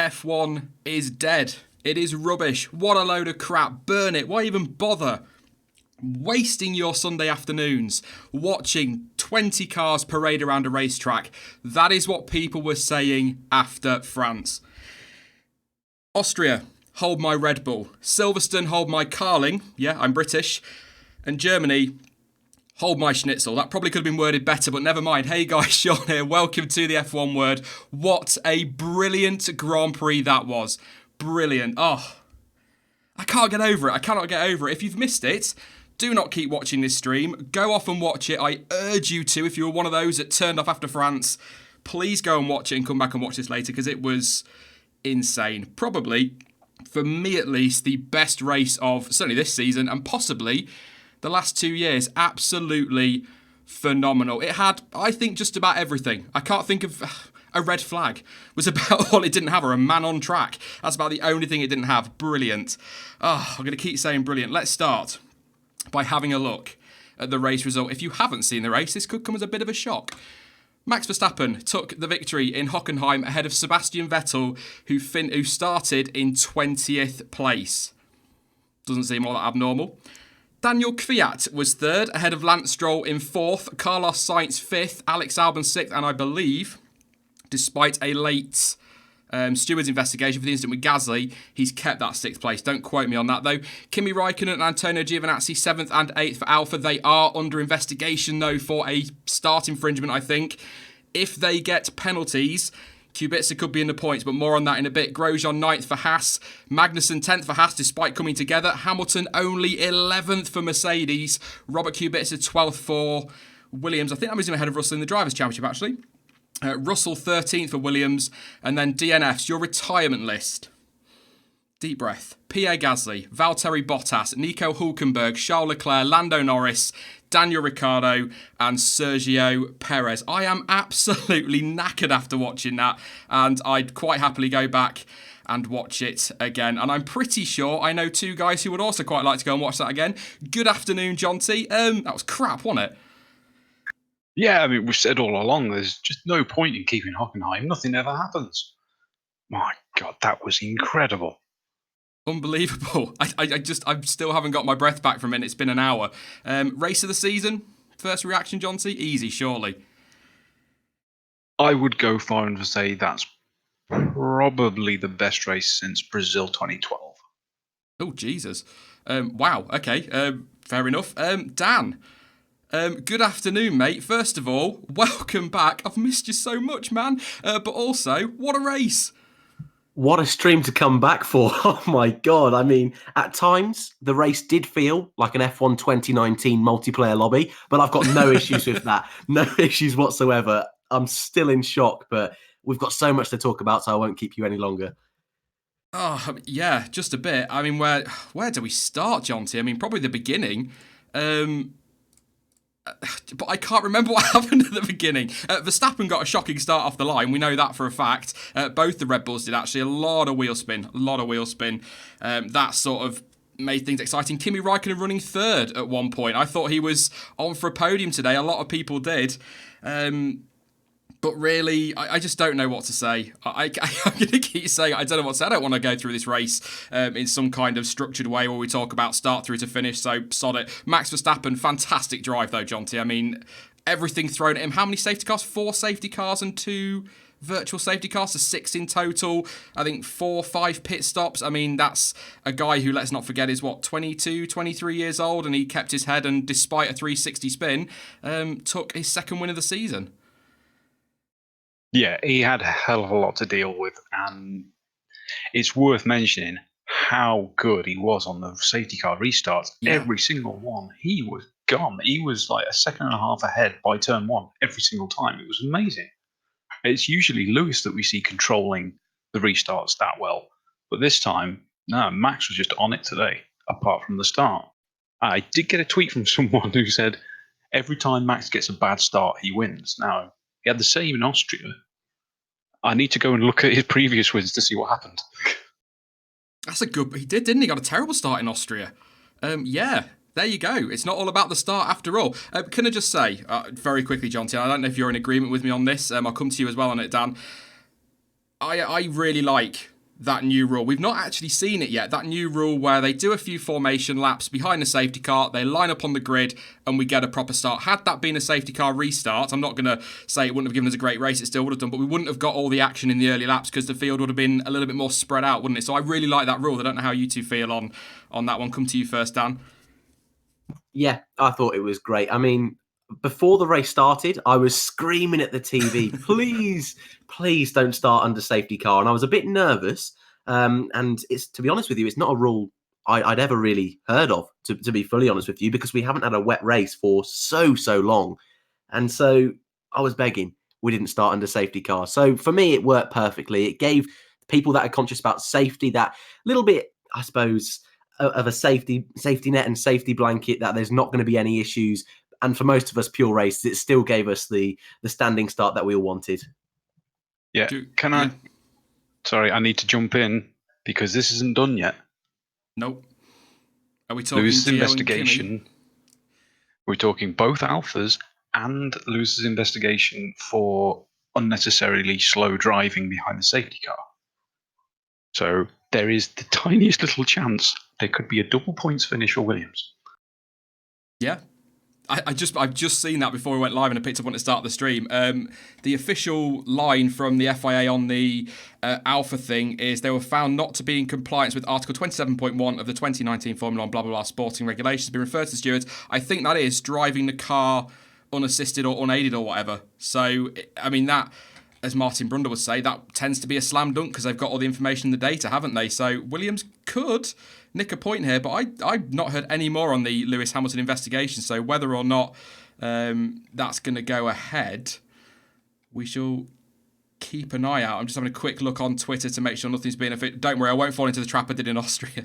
F1 is dead. It is rubbish. What a load of crap. Burn it. Why even bother wasting your Sunday afternoons watching 20 cars parade around a racetrack? That is what people were saying after France. Austria, hold my Red Bull. Silverstone, hold my Carling. Yeah, I'm British. And Germany, hold my schnitzel. That probably could have been worded better, but never mind. Hey guys, Sean here. Welcome to the F1 Word. What a brilliant Grand Prix that was. Brilliant. Oh, I can't get over it. I cannot get over it. If you've missed it, do not keep watching this stream. Go off and watch it. I urge you to. If you were one of those that turned off after France, please go and watch it and come back and watch this later because it was insane. Probably, for me at least, the best race of certainly this season and possibly the last 2 years. Absolutely phenomenal. It had, I think, just about everything. I can't think of a red flag was about all it didn't have, or a man on track. That's about the only thing it didn't have. Brilliant. Oh, I'm going to keep saying brilliant. Let's start by having a look at the race result. If you haven't seen the race, this could come as a bit of a shock. Max Verstappen took the victory in Hockenheim ahead of Sebastian Vettel, who started in 20th place. Doesn't seem all that abnormal. Daniel Kvyat was third, ahead of Lance Stroll in fourth, Carlos Sainz fifth, Alex Albon sixth, and I believe, despite a late stewards investigation for the incident with Gasly, he's kept that sixth place. Don't quote me on that though. Kimi Raikkonen and Antonio Giovinazzi 7th and 8th for Alpha. They are under investigation though for a start infringement, I think. If they get penalties, Kubica could be in the points, but more on that in a bit. Grosjean 9th for Haas. Magnussen 10th for Haas despite coming together. Hamilton only 11th for Mercedes. Robert Kubica 12th for Williams. I think that was him ahead of Russell in the Drivers' Championship actually. Russell 13th for Williams. And then DNFs, your retirement list. Deep breath. Pierre Gasly, Valtteri Bottas, Nico Hulkenberg, Charles Leclerc, Lando Norris, Daniel Ricciardo and Sergio Perez. I am absolutely knackered after watching that, and I'd quite happily go back and watch it again. And I'm pretty sure I know two guys who would also quite like to go and watch that again. Good afternoon, John T. That was crap, wasn't it? Yeah, I mean, we've said all along, there's just no point in keeping Hockenheim. Nothing ever happens. My God, that was incredible. Unbelievable. I still haven't got my breath back from it. It's been an hour. Race of the season? First reaction, John T? Easy, surely. I would go far and say that's probably the best race since Brazil 2012. Oh, Jesus. Wow, okay. Fair enough. Dan, good afternoon, mate. First of all, welcome back. I've missed you so much, man. But also, what a race. What a stream to come back for. Oh my God. I mean, at times, the race did feel like an F1 2019 multiplayer lobby, but I've got no issues with that. No issues whatsoever. I'm still in shock, but we've got so much to talk about, so I won't keep you any longer. Oh, yeah, just a bit. I mean, where do we start, John T? I mean, probably the beginning. But I can't remember what happened at the beginning. Verstappen got a shocking start off the line. We know that for a fact. Both the Red Bulls did actually. A lot of wheel spin. That sort of made things exciting. Kimi Raikkonen running third at one point. I thought he was on for a podium today. A lot of people did. But really, I just don't know what to say. I'm going to keep saying I don't know what to say. I don't want to go through this race in some kind of structured way where we talk about start through to finish, so sod it. Max Verstappen, fantastic drive though, John T. I mean, everything thrown at him. How many safety cars? 4 safety cars and 2 virtual safety cars, so 6 in total. I think 4 or 5 pit stops. I mean, that's a guy who, let's not forget, is 22, 23 years old, and he kept his head and despite a 360 spin, took his second win of the season. Yeah, he had a hell of a lot to deal with, and it's worth mentioning how good he was on the safety car restarts. Yeah. Every single one, he was gone. He was like a second and a half ahead by turn 1 every single time. It was amazing. It's usually Lewis that we see controlling the restarts that well, but this time, no, Max was just on it today, apart from the start. I did get a tweet from someone who said, every time Max gets a bad start, he wins. Now, he had the same in Austria. I need to go and look at his previous wins to see what happened. That's a good... He did, didn't he? Got a terrible start in Austria. Yeah, there you go. It's not all about the start after all. Can I just say, very quickly, John T, I don't know if you're in agreement with me on this. I'll come to you as well on it, Dan. I really like that new rule. We've not actually seen it yet. That new rule where they do a few formation laps behind the safety car, they line up on the grid, and we get a proper start. Had that been a safety car restart, I'm not going to say it wouldn't have given us a great race, it still would have done, but we wouldn't have got all the action in the early laps because the field would have been a little bit more spread out, wouldn't it? So I really like that rule. I don't know how you two feel on that one. Come to you first, Dan. Yeah, I thought it was great. I mean, before the race started, I was screaming at the TV, please don't start under safety car. And I was a bit nervous. And it's, to be honest with you, it's not a rule I'd ever really heard of, to be fully honest with you, because we haven't had a wet race for so long. And so I was begging we didn't start under safety car. So for me, it worked perfectly. It gave people that are conscious about safety that little bit, I suppose, of a safety net and safety blanket, that there's not going to be any issues. And for most of us pure races, it still gave us the standing start that we all wanted. Yeah. Sorry, I need to jump in because this isn't done yet. Nope. Are we talking Lewis's Gio investigation? And Kimi? We're talking both Alphas and Lewis's investigation for unnecessarily slow driving behind the safety car. So there is the tiniest little chance there could be a double points finish for Williams. Yeah. I've just seen that before we went live, and I picked up on it to start the stream. The official line from the FIA on the Alpha thing is they were found not to be in compliance with Article 27.1 of the 2019 Formula 1 blah blah blah sporting regulations to be referred to stewards. I think that is driving the car unassisted or unaided or whatever. So I mean that, as Martin Brunder would say, that tends to be a slam dunk because they've got all the information, the data, haven't they? So Williams could nick a point here, but I've not heard any more on the Lewis Hamilton investigation. So whether or not that's going to go ahead, we shall keep an eye out. I'm just having a quick look on Twitter to make sure nothing's being affected. Don't worry, I won't fall into the trap I did in Austria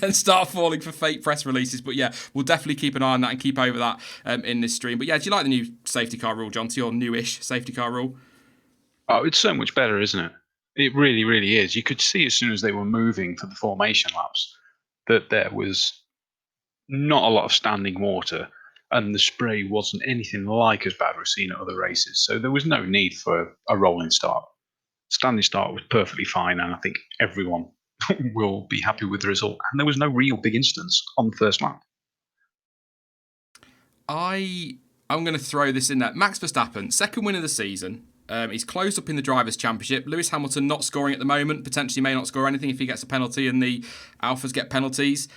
and start falling for fake press releases. But yeah, we'll definitely keep an eye on that and keep over that in this stream. But yeah, do you like the new safety car rule, John? To your newish safety car rule? Oh, it's so much better, isn't it? It really, really is. You could see as soon as they were moving for the formation laps that there was not a lot of standing water, and the spray wasn't anything like as bad we've seen at other races. So there was no need for a rolling start. Standing start was perfectly fine, and I think everyone will be happy with the result. And there was no real big incidents on the first lap. I'm going to throw this in there. Max Verstappen, second win of the season. He's closed up in the Drivers' Championship. Lewis Hamilton not scoring at the moment. Potentially may not score anything if he gets a penalty and the Alphas get penalties.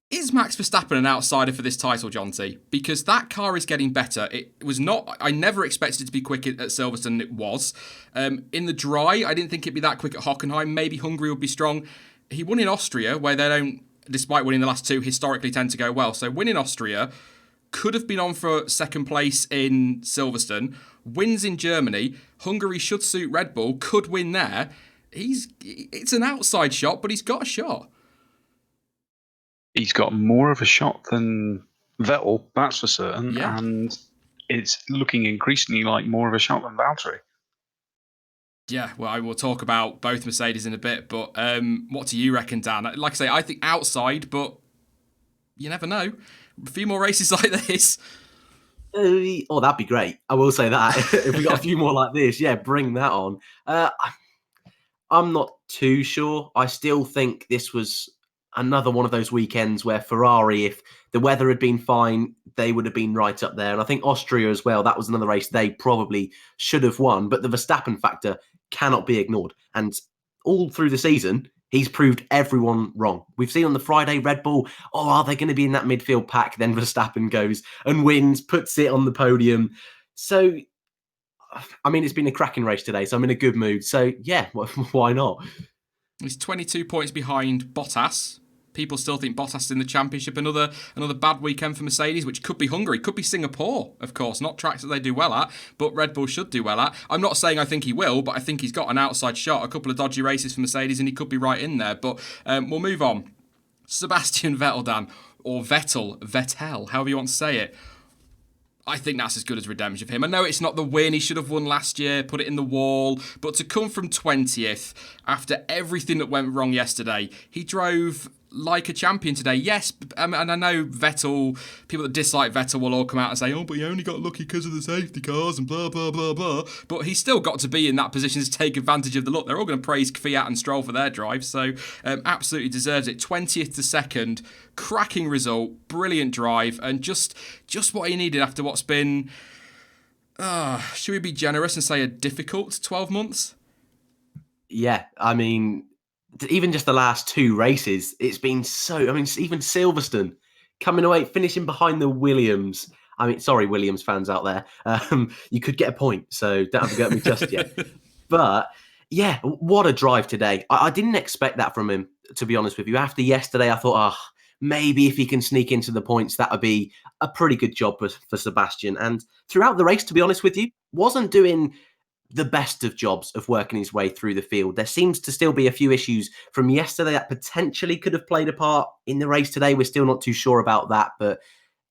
Is Max Verstappen an outsider for this title, John T? Because that car is getting better. It was not. I never expected it to be quick at Silverstone. It was. In the dry, I didn't think it'd be that quick at Hockenheim. Maybe Hungary would be strong. He won in Austria, where they don't, despite winning the last two, historically tend to go well. So win in Austria, could have been on for second place in Silverstone. Wins in Germany. Hungary should suit Red Bull. Could win there. It's an outside shot, but he's got a shot. He's got more of a shot than Vettel, that's for certain. Yeah. And it's looking increasingly like more of a shot than Valtteri. Yeah, well, I will talk about both Mercedes in a bit, but what do you reckon, Dan? Like I say, I think outside, but you never know. A few more races like this. Oh, that'd be great. I will say that. If we got a few more like this, yeah, bring that on. I'm not too sure. I still think this was another one of those weekends where Ferrari, if the weather had been fine, they would have been right up there. And I think Austria as well, that was another race they probably should have won. But the Verstappen factor cannot be ignored. And all through the season, he's proved everyone wrong. We've seen on the Friday Red Bull, are they going to be in that midfield pack? Then Verstappen goes and wins, puts it on the podium. So, I mean, it's been a cracking race today, so I'm in a good mood. So, yeah, why not? He's 22 points behind Bottas. People still think Bottas is in the championship. Another bad weekend for Mercedes, which could be Hungary, could be Singapore, of course. Not tracks that they do well at, but Red Bull should do well at. I'm not saying I think he will, but I think he's got an outside shot. A couple of dodgy races for Mercedes, and he could be right in there. But we'll move on. Sebastian Vettel, Dan, or Vettel, however you want to say it. I think that's as good as redemption for him. I know it's not the win. He should have won last year, put it in the wall. But to come from 20th after everything that went wrong yesterday, he drove like a champion today. Yes, and I know Vettel, people that dislike Vettel will all come out and say, oh, but he only got lucky because of the safety cars and blah, blah, blah, blah. But he's still got to be in that position to take advantage of the luck. They're all going to praise Kvyat and Stroll for their drive, so absolutely deserves it. 20th to 2nd, cracking result, brilliant drive, and just what he needed after what's been, should we be generous and say a difficult 12 months? Yeah, I mean, even just the last 2 races, it's been so... I mean, even Silverstone coming away, finishing behind the Williams. I mean, sorry, Williams fans out there. You could get a point, so don't have to go at me just yet. But, yeah, what a drive today. I didn't expect that from him, to be honest with you. After yesterday, I thought, maybe if he can sneak into the points, that would be a pretty good job for Sebastian. And throughout the race, to be honest with you, wasn't doing the best of jobs of working his way through the field. There seems to still be a few issues from yesterday that potentially could have played a part in the race today. We're still not too sure about that. But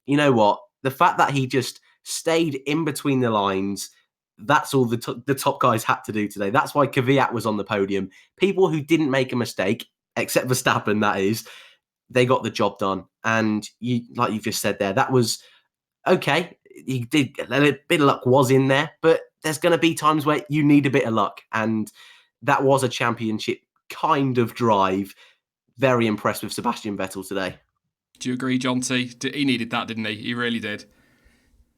you know what? The fact that he just stayed in between the lines, that's all the top guys had to do today. That's why Kvyat was on the podium. People who didn't make a mistake, except Verstappen, that is, they got the job done. And you, like you just said there, that was okay. He did, a bit of luck was in there, but there's going to be times where you need a bit of luck. And that was a championship kind of drive. Very impressed with Sebastian Vettel today. Do you agree, John T? He needed that, didn't he? He really did.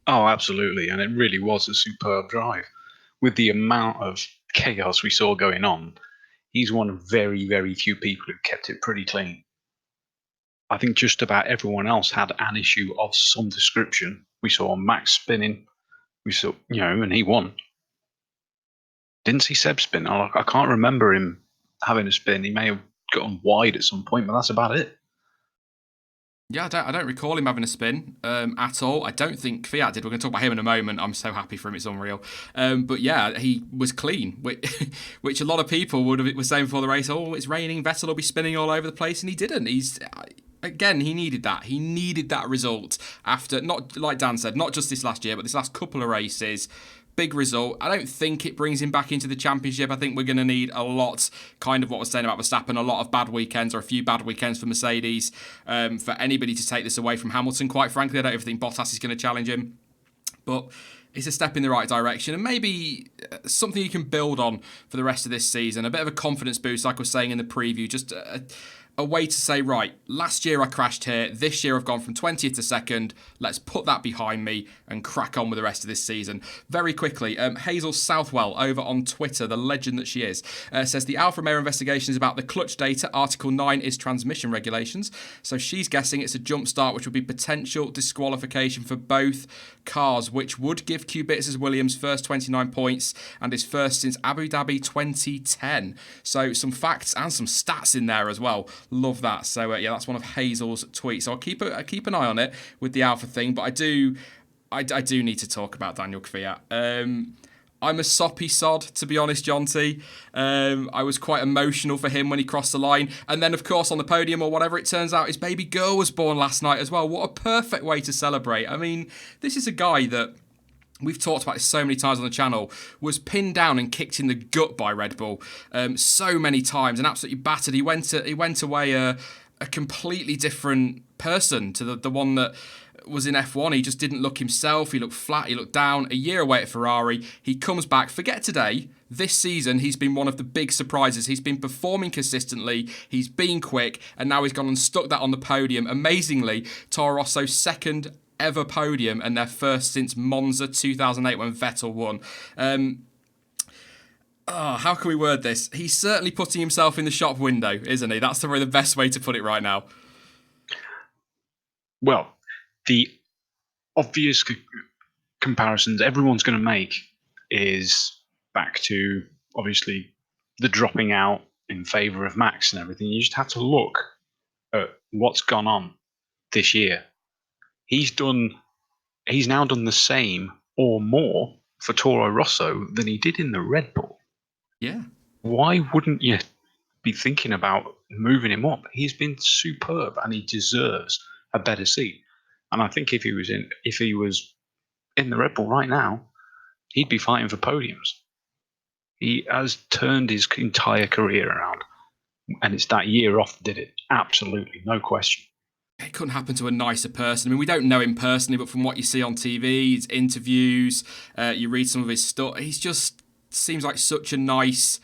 Oh, absolutely. And it really was a superb drive. With the amount of chaos we saw going on, he's one of very, very few people who kept it pretty clean. I think just about everyone else had an issue of some description. We saw Max spinning. We saw, and he won. Didn't see Seb spin. I can't remember him having a spin. He may have gotten wide at some point, but that's about it. Yeah, I don't recall him having a spin at all. I don't think Kvyat did. We're going to talk about him in a moment. I'm so happy for him. It's unreal. But yeah, he was clean, which a lot of people were saying before the race, oh, it's raining, Vettel will be spinning all over the place, and he didn't. Again, he needed that. He needed that result after, not like Dan said, not just this last year, but this last couple of races. Big result. I don't think it brings him back into the championship. I think we're going to need a lot, kind of what I was saying about Verstappen, a lot of bad weekends or a few bad weekends for Mercedes for anybody to take this away from Hamilton. Quite frankly, I don't even think Bottas is going to challenge him. But it's a step in the right direction and maybe something you can build on for the rest of this season. A bit of a confidence boost, like I was saying in the preview, just a way to say, right, last year I crashed here, this year I've gone from 20th to 2nd, let's put that behind me and crack on with the rest of this season. Very quickly, Hazel Southwell over on Twitter, the legend that she is, says the Alfa Romeo investigation is about the clutch data, Article 9 is transmission regulations, so she's guessing it's a jump start which would be potential disqualification for both cars, which would give Kubica's Williams first 29 points and his first since Abu Dhabi 2010. So some facts and some stats in there as well. Love that. So yeah, that's one of Hazel's tweets. So I'll keep an eye on it with the Alpha thing, but I do need to talk about Daniel Kvyat. I'm a soppy sod, to be honest, John T. I was quite emotional for him when he crossed the line. And then, of course, on the podium or whatever, it turns out his baby girl was born last night as well. What a perfect way to celebrate. I mean, this is a guy that we've talked about this so many times on the channel, was pinned down and kicked in the gut by Red Bull so many times and absolutely battered. He went away a completely different person to the one that was in F1. He just didn't look himself. He looked flat. He looked down. A year away at Ferrari. He comes back. Forget today. This season, he's been one of the big surprises. He's been performing consistently. He's been quick. And now he's gone and stuck that on the podium. Amazingly, Toro Rosso's second ever podium and their first since Monza 2008 when Vettel won. How can we word this? He's certainly putting himself in the shop window, isn't he? That's probably the best way to put it right now. Well, the obvious comparisons everyone's going to make is back to, obviously, the dropping out in favour of Max and everything. You just have to look at what's gone on this year. He's now done the same or more for Toro Rosso than he did in the Red Bull. Yeah. Why wouldn't you be thinking about moving him up? He's been superb and he deserves a better seat. And I think if he was in the Red Bull right now, he'd be fighting for podiums. He has turned his entire career around. And it's that year off that did it. Absolutely, no question. It couldn't happen to a nicer person. I mean, we don't know him personally, but from what you see on TV, his interviews, you read some of his stuff, he's just seems like such a nice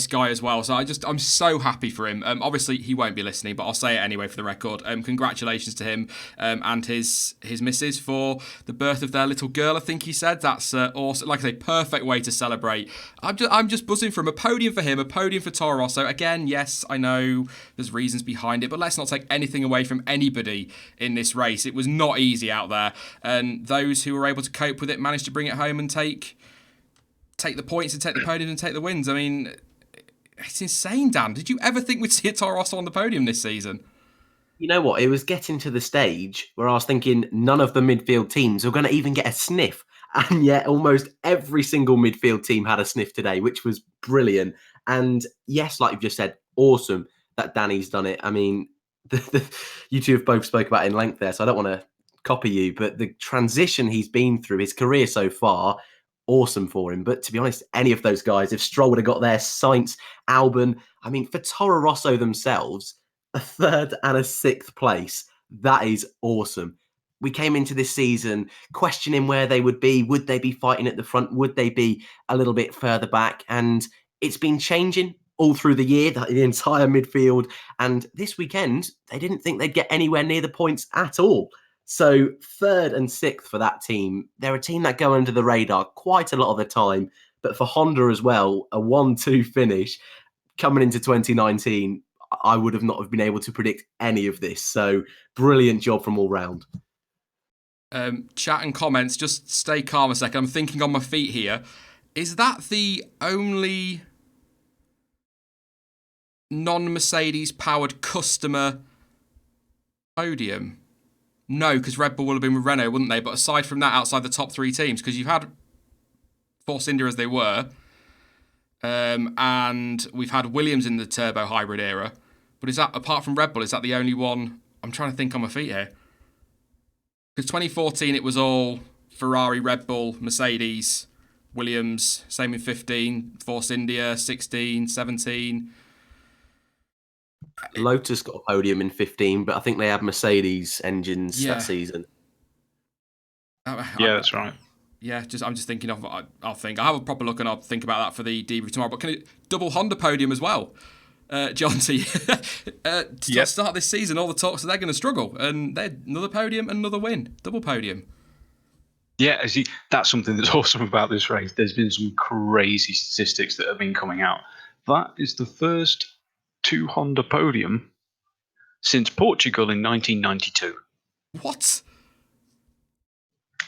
guy as well. So I'm so happy for him. Obviously, he won't be listening, but I'll say it anyway for the record. Congratulations to him and his missus for the birth of their little girl. I think he said that's awesome. Like I say, perfect way to celebrate. I'm just buzzing from a podium for him, a podium for Toro Rosso. Again, yes, I know there's reasons behind it, but let's not take anything away from anybody in this race. It was not easy out there, and those who were able to cope with it managed to bring it home and take the points and take the podium and take the wins. I mean, it's insane, Dan. Did you ever think we'd see a Toro Rosso on the podium this season? You know what? It was getting to the stage where I was thinking none of the midfield teams were going to even get a sniff. And yet almost every single midfield team had a sniff today, which was brilliant. And yes, like you've just said, awesome that Danny's done it. I mean, you two have both spoke about it in length there, so I don't want to copy you, but the transition he's been through, his career so far, awesome for him. But to be honest, any of those guys, if Stroll would have got there, Sainz, Albon, I mean, for Toro Rosso themselves, a 3rd and a 6th place, that is awesome. We came into this season questioning where they would be. Would they be fighting at the front? Would they be a little bit further back? And it's been changing all through the year, the entire midfield. And this weekend, they didn't think they'd get anywhere near the points at all. So 3rd and 6th for that team. They're a team that go under the radar quite a lot of the time. But for Honda as well, a 1-2 finish coming into 2019, I would have not have been able to predict any of this. So brilliant job from all round. Chat and comments, just stay calm a second. I'm thinking on my feet here. Is that the only non-Mercedes powered customer podium? No, because Red Bull would have been with Renault, wouldn't they? But aside from that, outside the top 3 teams, because you've had Force India as they were, and we've had Williams in the turbo hybrid era. But is that, apart from Red Bull, is that the only one? I'm trying to think on my feet here. Because 2014, it was all Ferrari, Red Bull, Mercedes, Williams, same in 15, Force India, 16, 17. Lotus got a podium in 15, but I think they had Mercedes engines that season. Yeah, that's right. Yeah, I'm just thinking of. I'll have a proper look and I'll think about that for the debrief tomorrow. But can it double Honda podium as well, John T? To start this season, all the talks are they're going to struggle, and they're another podium, another win, double podium. Yeah, that's something that's awesome about this race. There's been some crazy statistics that have been coming out. That is the first 2 Honda podium since Portugal in 1992. What?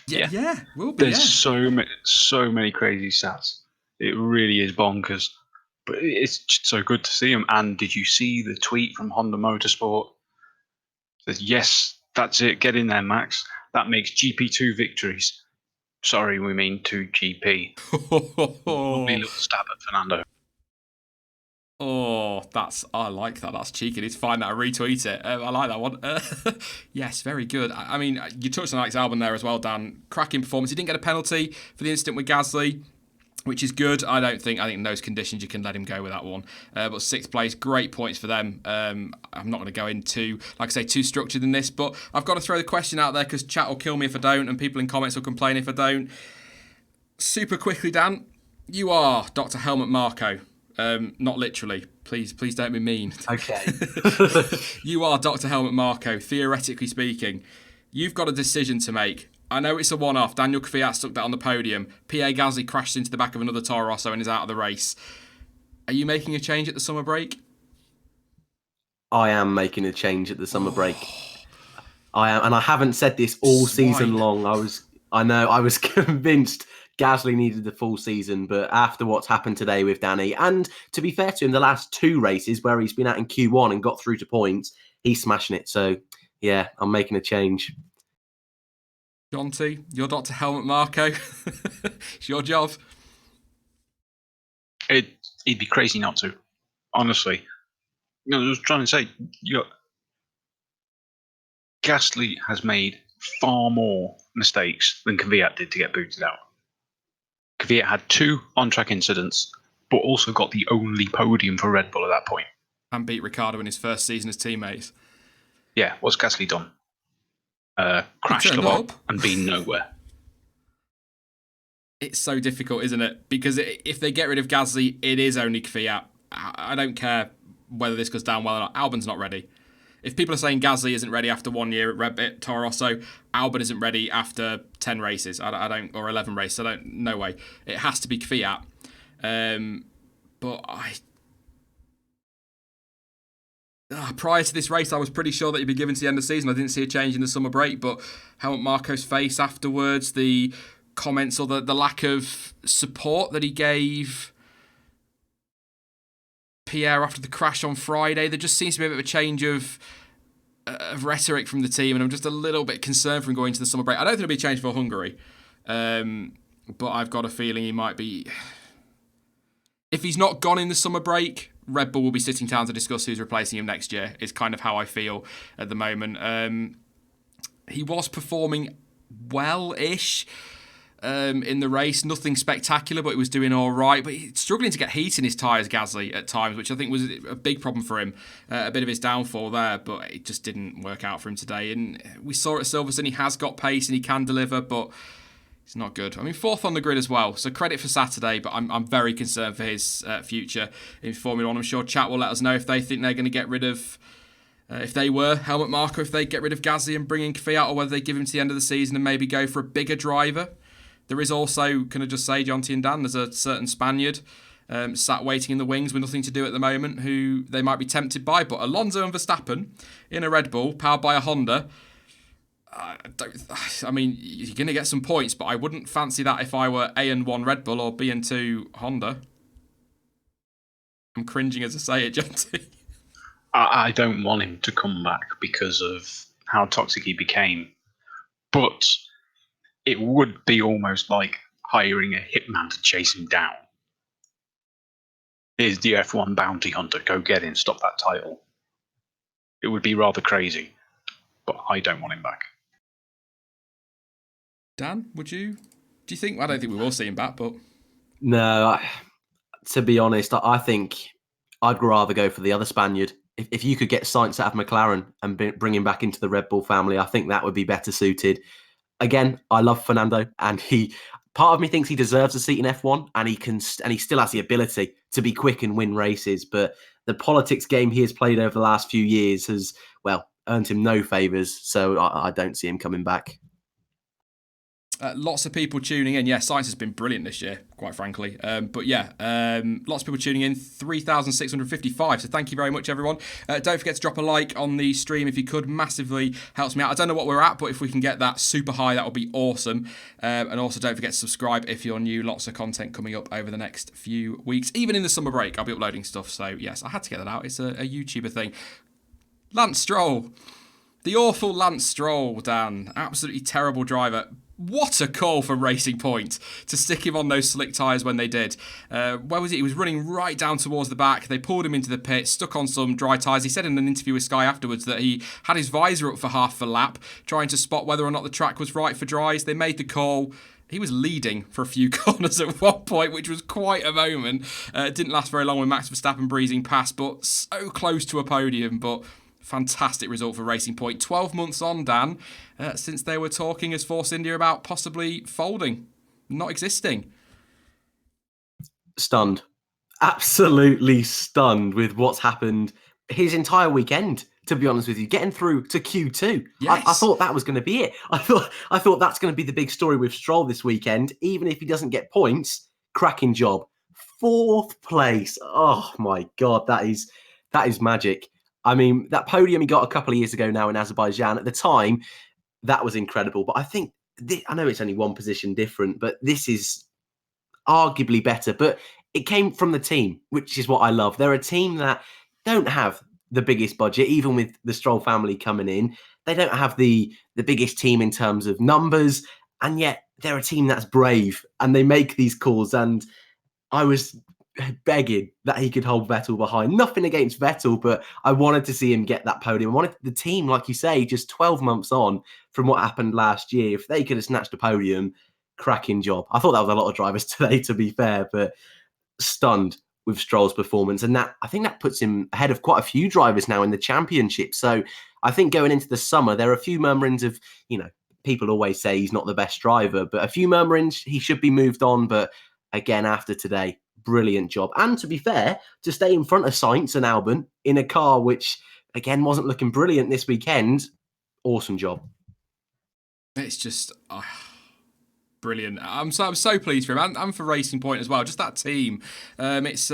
Yeah. Will be. There's so many crazy stats. It really is bonkers, but it's just so good to see them. And did you see the tweet from Honda Motorsport? It says, yes, that's it. Get in there, Max. That makes GP2 victories. Sorry, we mean 2 GP. Lovely little stab at Fernando. Oh, I like that. That's cheeky. Need to find that and retweet it. I like that one. Yes, very good. I mean, you touched on Alex Albon there as well, Dan. Cracking performance. He didn't get a penalty for the incident with Gasly, which is good. I think in those conditions you can let him go with that one. But 6th place, great points for them. I'm not going to go into, like I say, too structured in this, but I've got to throw the question out there because chat will kill me if I don't, and people in comments will complain if I don't. Super quickly, Dan, you are Dr. Helmut Marko. Not literally. Please don't be mean. Okay. You are Dr. Helmut Marko, theoretically speaking. You've got a decision to make. I know it's a one-off. Daniel Kvyat stuck that on the podium. Pierre Gasly crashed into the back of another Toro Rosso and is out of the race. Are you making a change at the summer break? I am making a change at the summer break. I am, and I haven't said this all season long. I was convinced Gasly needed the full season, but after what's happened today with Danny, and to be fair to him, the last 2 races where he's been out in Q1 and got through to points, he's smashing it. So, yeah, I'm making a change. John T, you're Dr. Helmut Marko. It's your job. It'd be crazy not to, honestly. I was trying to say, Gasly has made far more mistakes than Kvyat did to get booted out. Kvyat had 2 on-track incidents, but also got the only podium for Red Bull at that point. And beat Ricciardo in his first season as teammates. Yeah, what's Gasly done? Crashed a lot and been nowhere. It's so difficult, isn't it? Because if they get rid of Gasly, it is only Kvyat. I don't care whether this goes down well or not. Albon's not ready. If people are saying Gasly isn't ready after 1 year at Toro Rosso, Albon isn't ready after 10 races. I don't, or 11 races. No way. It has to be Kvyat. Prior to this race, I was pretty sure that he'd be given to the end of the season. I didn't see a change in the summer break, but Helmut Marko's face afterwards, the comments or the lack of support that he gave Pierre after the crash on Friday, there just seems to be a bit of a change of rhetoric from the team, and I'm just a little bit concerned for him going to the summer break. I don't think it'll be a change for Hungary, but I've got a feeling he might be... If he's not gone in the summer break, Red Bull will be sitting down to discuss who's replacing him next year, is kind of how I feel at the moment. He was performing well-ish in the race. Nothing spectacular, but he was doing all right. But he's struggling to get heat in his tyres, Gasly, at times, which I think was a big problem for him. A bit of his downfall there, but it just didn't work out for him today. And we saw at Silverstone he has got pace and he can deliver, but it's not good. I mean, fourth on the grid as well, so credit for Saturday, but I'm very concerned for his future in Formula 1. I'm sure chat will let us know if they think they're going to get rid of, if they were Helmut Marko, if they get rid of Gasly and bring in Kvyat, or whether they give him to the end of the season and maybe go for a bigger driver. There is also, can I just say, Jonty and Dan, there's a certain Spaniard sat waiting in the wings with nothing to do at the moment who they might be tempted by, but Alonso and Verstappen in a Red Bull powered by a Honda, I mean, you're going to get some points, but I wouldn't fancy that if I were A&1 Red Bull or B&2 Honda. I'm cringing as I say it, Jonty. I don't want him to come back because of how toxic he became. But it would be almost like hiring a hitman to chase him down. Here's the F1 bounty hunter. Go get him. Stop that title. It would be rather crazy. But I don't want him back. Dan, do you think? I don't think we will see him back, but... No, to be honest, I think I'd rather go for the other Spaniard. If you could get Sainz out of McLaren and bring him back into the Red Bull family, I think that would be better suited. Again, I love Fernando, and part of me thinks he deserves a seat in F1, and he still has the ability to be quick and win races. But the politics game he has played over the last few years has, well, earned him no favours. So I don't see him coming back. Lots of people tuning in. Yeah, Sainz has been brilliant this year, quite frankly. But yeah, lots of people tuning in, 3,655. So thank you very much, everyone. Don't forget to drop a like on the stream if you could. Massively helps me out. I don't know what we're at, but if we can get that super high, that would be awesome. And also don't forget to subscribe if you're new. Lots of content coming up over the next few weeks. Even in the summer break, I'll be uploading stuff. So yes, I had to get that out. It's a YouTuber thing. Lance Stroll. The awful Lance Stroll, Dan. Absolutely terrible driver. What a call for Racing Point to stick him on those slick tyres when they did. Where was it? He was running right down towards the back. They pulled him into the pit, stuck on some dry tyres. He said in an interview with Sky afterwards that he had his visor up for half a lap, trying to spot whether or not the track was right for dries. They made the call. He was leading for a few corners at one point, which was quite a moment. It didn't last very long with Max Verstappen breezing past, but so close to a podium. But fantastic result for Racing Point. 12 months on, Dan, since they were talking as Force India about possibly folding, not existing. Stunned. Absolutely stunned with what's happened his entire weekend, to be honest with you. Getting through to Q2. Yes. I thought that was going to be it. I thought that's going to be the big story with Stroll this weekend. Even if he doesn't get points, cracking job. 4th place. Oh my God, that is magic. I mean, that podium he got a couple of years ago now in Azerbaijan, at the time, that was incredible. But I think, I know it's only one position different, but this is arguably better. But it came from the team, which is what I love. They're a team that don't have the biggest budget, even with the Stroll family coming in. They don't have the biggest team in terms of numbers, and yet they're a team that's brave, and they make these calls. And I was begging that he could hold Vettel behind. Nothing against Vettel, but I wanted to see him get that podium. I wanted the team, like you say, just 12 months on from what happened last year, if they could have snatched a podium, cracking job. I thought that was a lot of drivers today, to be fair, but stunned with Stroll's performance, and I think that puts him ahead of quite a few drivers now in the championship. So I think going into the summer, there are a few murmurings of, people always say he's not the best driver, but a few murmurings he should be moved on. But again, after today, brilliant job. And to be fair, to stay in front of Sainz and Albon in a car which, again, wasn't looking brilliant this weekend, awesome job. It's just brilliant. I'm so pleased for him and for Racing Point as well. Just that team. It's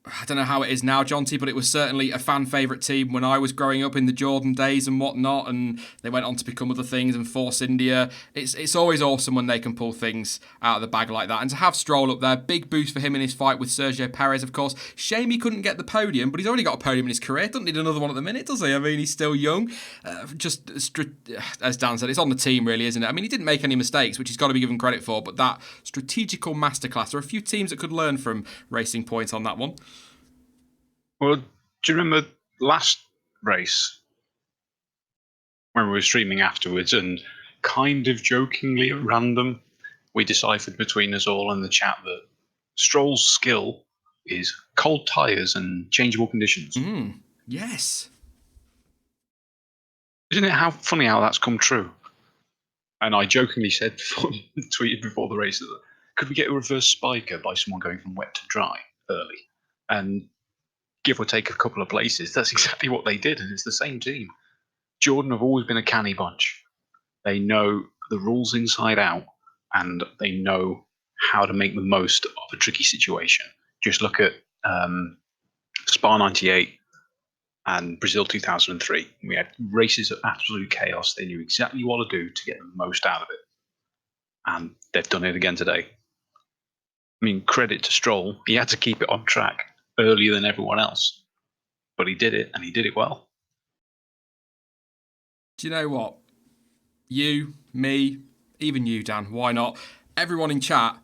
I don't know how it is now, Jonty, but it was certainly a fan favourite team when I was growing up in the Jordan days and whatnot, and they went on to become other things and Force India. It's always awesome when they can pull things out of the bag like that. And to have Stroll up there, big boost for him in his fight with Sergio Perez, of course. Shame he couldn't get the podium, but he's already got a podium in his career. Doesn't need another one at the minute, does he? I mean, he's still young. As Dan said, it's on the team, really, isn't it? I mean, he didn't make any mistakes, which he's got to be given credit for, but that strategical masterclass. There are a few teams that could learn from Racing Point on that one. Well, do you remember last race when we were streaming afterwards and kind of jokingly at random, we deciphered between us all in the chat that Stroll's skill is cold tyres and changeable conditions? Yes. Isn't it how funny how that's come true? And I jokingly said, tweeted before the race, that could we get a reverse spiker by someone going from wet to dry early? And give or take a couple of places, that's exactly what they did, and it's the same team. Jordan have always been a canny bunch. They know the rules inside out, and they know how to make the most of a tricky situation. Just look at Spa 98 and Brazil 2003. We had races of absolute chaos. They knew exactly what to do to get the most out of it. And they've done it again today. I mean, credit to Stroll. He had to keep it on track earlier than everyone else, but he did it, and he did it well. Do you know what? You, me, even you, Dan, why not? Everyone in chat,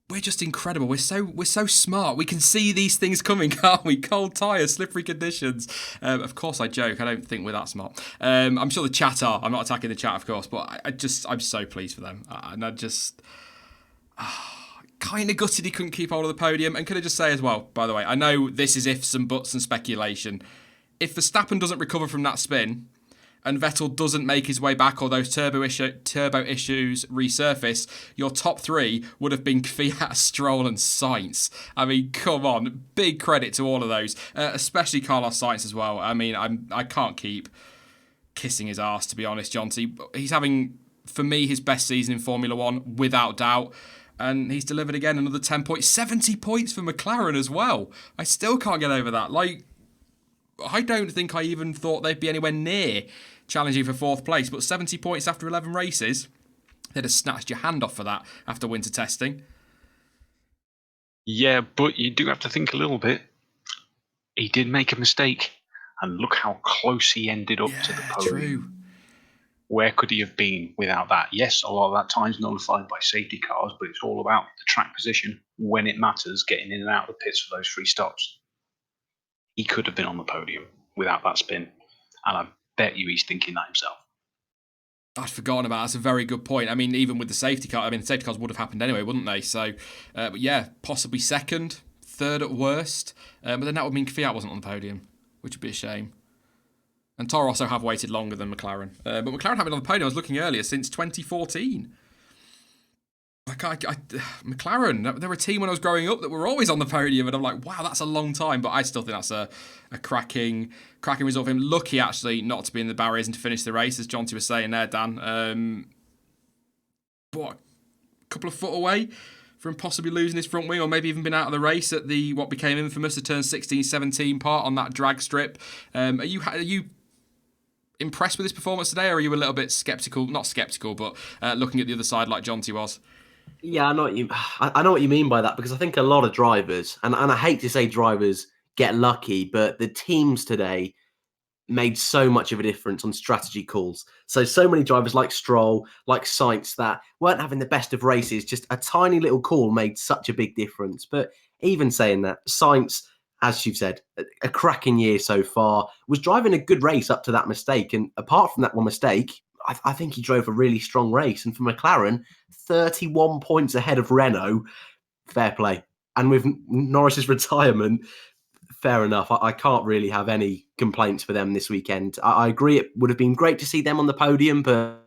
we're just incredible. We're so smart. We can see these things coming, can't we? Cold tyres, slippery conditions. Of course, I joke. I don't think we're that smart. I'm sure the chat are. I'm not attacking the chat, of course, but I'm so pleased for them. And I just... kind of gutted he couldn't keep hold of the podium. And could I just say as well, by the way, I know this is ifs and buts and speculation. If Verstappen doesn't recover from that spin and Vettel doesn't make his way back or those turbo issues resurface, your top three would have been Kvyat, Stroll and Sainz. I mean, come on. Big credit to all of those, especially Carlos Sainz as well. I mean, I can't keep kissing his arse, to be honest, Jonty. He's having, for me, his best season in Formula One, without doubt. And he's delivered again another 10 points. 70 points for McLaren as well. I still can't get over that. Like, I don't think I even thought they'd be anywhere near challenging for fourth place. But 70 points after 11 races, they'd have snatched your hand off for that after winter testing. Yeah, but you do have to think a little bit. He did make a mistake. And look how close he ended up to the podium. True. Where could he have been without that? Yes, a lot of that time's nullified by safety cars, but it's all about the track position when it matters, getting in and out of the pits for those free stops. He could have been on the podium without that spin, and I bet you he's thinking that himself. I'd forgotten about that. That's a very good point. I mean, even with the safety car, the safety cars would have happened anyway, wouldn't they? So, but yeah, possibly second, third at worst. But then that would mean Kvyat wasn't on the podium, which would be a shame. And Toro Rosso have waited longer than McLaren. But McLaren have been on the podium, I was looking earlier, since 2014. McLaren, they were a team when I was growing up that were always on the podium, and I'm like, wow, that's a long time. But I still think that's a cracking result for him. Lucky, actually, not to be in the barriers and to finish the race, as Jonty was saying there, Dan. A couple of foot away from possibly losing his front wing, or maybe even been out of the race at the what became infamous, the turn 16-17 part on that drag strip. Are you impressed with his performance today, or are you a little bit sceptical? Not sceptical, but looking at the other side like Jonty was? Yeah, I know what you mean by that, because I think a lot of drivers, and I hate to say drivers get lucky, but the teams today made so much of a difference on strategy calls. So many drivers like Stroll, like Sainz, that weren't having the best of races. Just a tiny little call made such a big difference. But even saying that, Sainz, as you've said, a cracking year so far, was driving a good race up to that mistake. And apart from that one mistake, I think he drove a really strong race. And for McLaren, 31 points ahead of Renault. Fair play. And with Norris's retirement, fair enough. I can't really have any complaints for them this weekend. I agree it would have been great to see them on the podium, but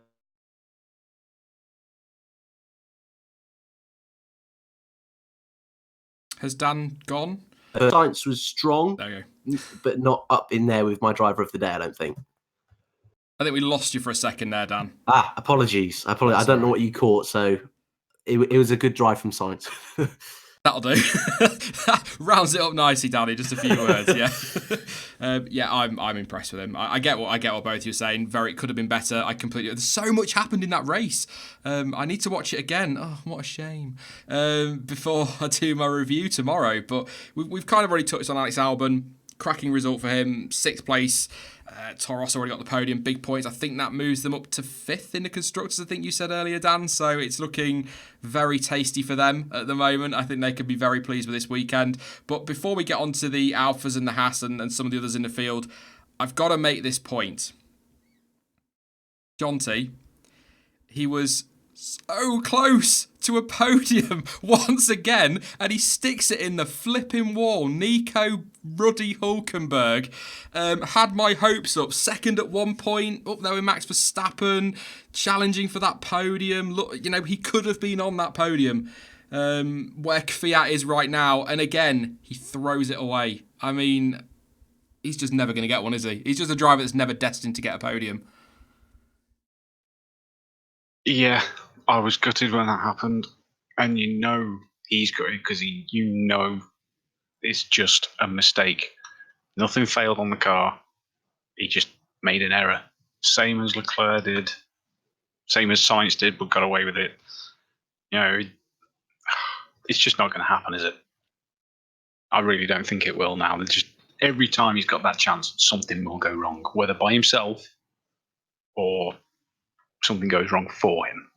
Has Dan gone? Science was strong, There you go. but not up in there with my driver of the day, I don't think. I think we lost you for a second there, Dan. Apologies. I don't know what you caught, so it was a good drive from Science. That'll do. Rounds it up nicely, Danny. Just a few words, yeah. Yeah, I'm impressed with him. I get what both you are saying. It could have been better. There's so much happened in that race. I need to watch it again. Oh, what a shame. Before I do my review tomorrow, but we've kind of already touched on Alex Albon. Cracking result for him, 6th place. Toro Rosso already got the podium, big points. I think that moves them up to 5th in the constructors, I think you said earlier, Dan. So it's looking very tasty for them at the moment. I think they could be very pleased with this weekend. But before we get on to the Alphas and the Haas and some of the others in the field, I've got to make this point. Jonty, he was so close to a podium once again, and he sticks it in the flipping wall. Nico Ruddy Hulkenberg had my hopes up. 2nd at one point, up there with Max Verstappen, challenging for that podium. Look, he could have been on that podium where Kvyat is right now, and again, he throws it away. I mean, he's just never going to get one, is he? He's just a driver that's never destined to get a podium. Yeah, I was gutted when that happened, and he's gutted because it's just a mistake. Nothing failed on the car. He just made an error. Same as Leclerc did, same as Sainz did, but got away with it. It's just not going to happen, is it? I really don't think it will now. Every time he's got that chance, something will go wrong, whether by himself or something goes wrong for him.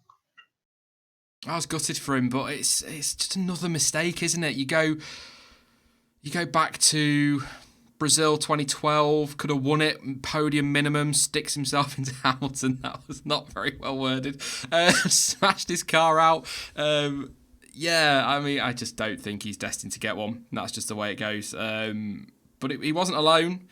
I was gutted for him, but it's just another mistake, isn't it? You go back to Brazil 2012, could have won it, podium minimum, sticks himself into Hamilton. That was not very well worded. Smashed his car out. I just don't think he's destined to get one. That's just the way it goes. But he wasn't alone.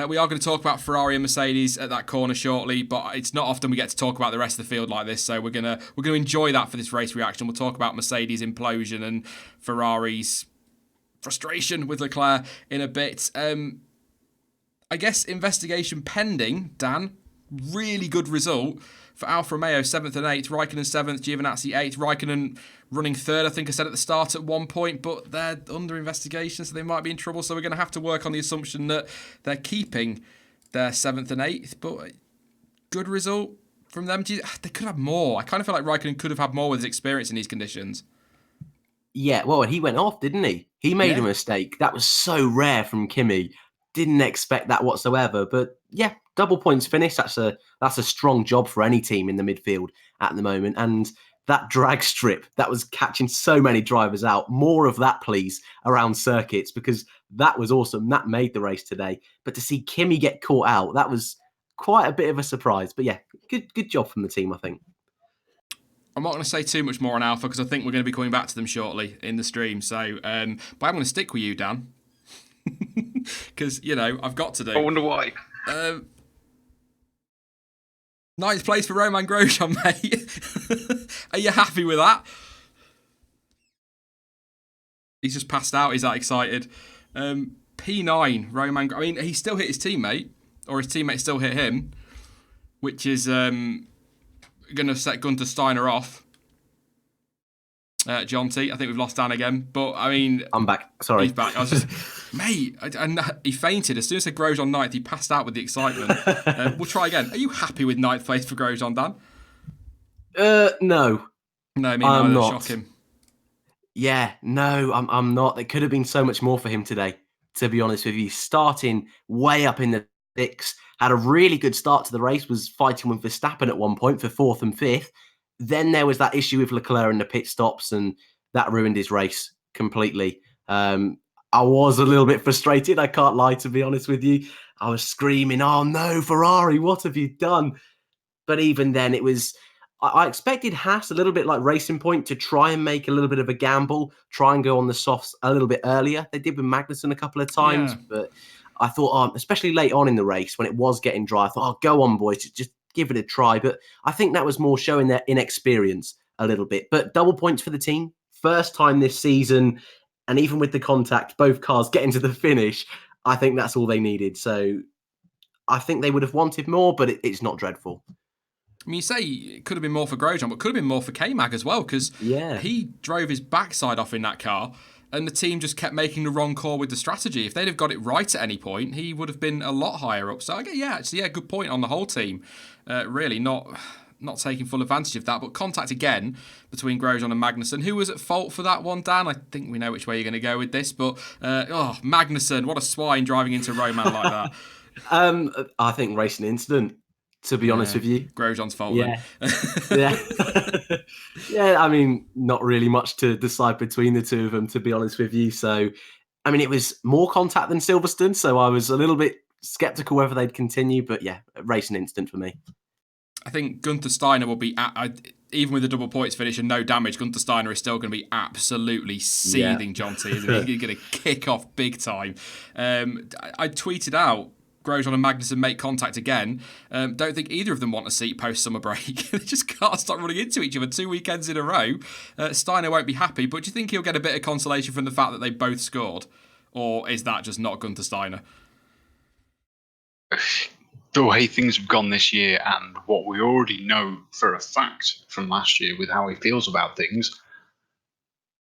We are going to talk about Ferrari and Mercedes at that corner shortly, but it's not often we get to talk about the rest of the field like this, so we're gonna enjoy that for this race reaction. We'll talk about Mercedes' implosion and Ferrari's frustration with Leclerc in a bit. I guess investigation pending, Dan. Really good result for Alfa Romeo, 7th and 8th, Raikkonen 7th, Giovinazzi 8th, Raikkonen running 3rd, I think I said at the start at one point, but they're under investigation, so they might be in trouble, so we're going to have to work on the assumption that they're keeping their 7th and 8th, but good result from them. They could have more. I kind of feel like Raikkonen could have had more with his experience in these conditions. Yeah, well, he went off, didn't he? He made a mistake. That was so rare from Kimi. Didn't expect that whatsoever, but yeah, double points finish. That's a strong job for any team in the midfield at the moment. And that drag strip that was catching so many drivers out, more of that, please, around circuits, because that was awesome. That made the race today. But to see Kimi get caught out, that was quite a bit of a surprise. But yeah, good job from the team, I think. I'm not going to say too much more on Alpha because I think we're going to be coming back to them shortly in the stream. So, but I'm going to stick with you, Dan. Because, I've got to do. I wonder why. 9th place for Romain Grosjean, mate. Are you happy with that? He's just passed out. He's that excited. P9, Romain. I mean, he still hit his teammate, or his teammate still hit him, which is going to set Gunter Steiner off. John T, I think we've lost Dan again, but I mean, I'm back. Sorry, he's back. I was just, mate, and he fainted as soon as I said Grosjean 9th. He passed out with the excitement. We'll try again. Are you happy with 9th place for Grosjean, Dan? No. No, me neither. Shock him. Yeah, no, I'm not. It could have been so much more for him today, to be honest with you. Starting way up in the six, had a really good start to the race, was fighting with Verstappen at one point for 4th and 5th. Then there was that issue with Leclerc in the pit stops, and that ruined his race completely. I was a little bit frustrated, I can't lie, to be honest with you. I was screaming, oh no, Ferrari, what have you done? But even then, it was I expected Haas, a little bit like Racing Point, to try and make a little bit of a gamble, try and go on the softs a little bit earlier. They did with Magnussen a couple of times, Yeah. but I thought, especially late on in the race when it was getting dry, I thought, go on, boys, just give it a try. But I think that was more showing their inexperience a little bit. But double points for the team. First time this season, and even with the contact, both cars getting to the finish, I think that's all they needed. So I think they would have wanted more, but it's not dreadful. I mean, you say it could have been more for Grosjean, but could have been more for K-Mag as well, because he drove his backside off in that car, and the team just kept making the wrong call with the strategy. If they'd have got it right at any point, he would have been a lot higher up. So, good point on the whole team. Really, not taking full advantage of that. But contact again between Grosjean and Magnussen. Who was at fault for that one, Dan? I think we know which way you're going to go with this, but Magnussen, what a swine driving into Roman like that. I think racing incident, to be honest with you. Grosjean's fault then. Yeah. Yeah, I mean, not really much to decide between the two of them, to be honest with you. So, I mean, it was more contact than Silverstone, so I was a little bit sceptical whether they'd continue, but yeah, racing incident for me. I think Gunther Steiner will be, even with the double points finish and no damage, Gunther Steiner is still going to be absolutely seething, Jonty, isn't he? He's going to kick off big time. I tweeted out, Grosjean and Magnussen make contact again. Don't think either of them want a seat post-summer break. They just can't stop running into each other 2 weekends in a row. Steiner won't be happy, but do you think he'll get a bit of consolation from the fact that they both scored? Or is that just not Gunther Steiner? The way things have gone this year and what we already know for a fact from last year with how he feels about things,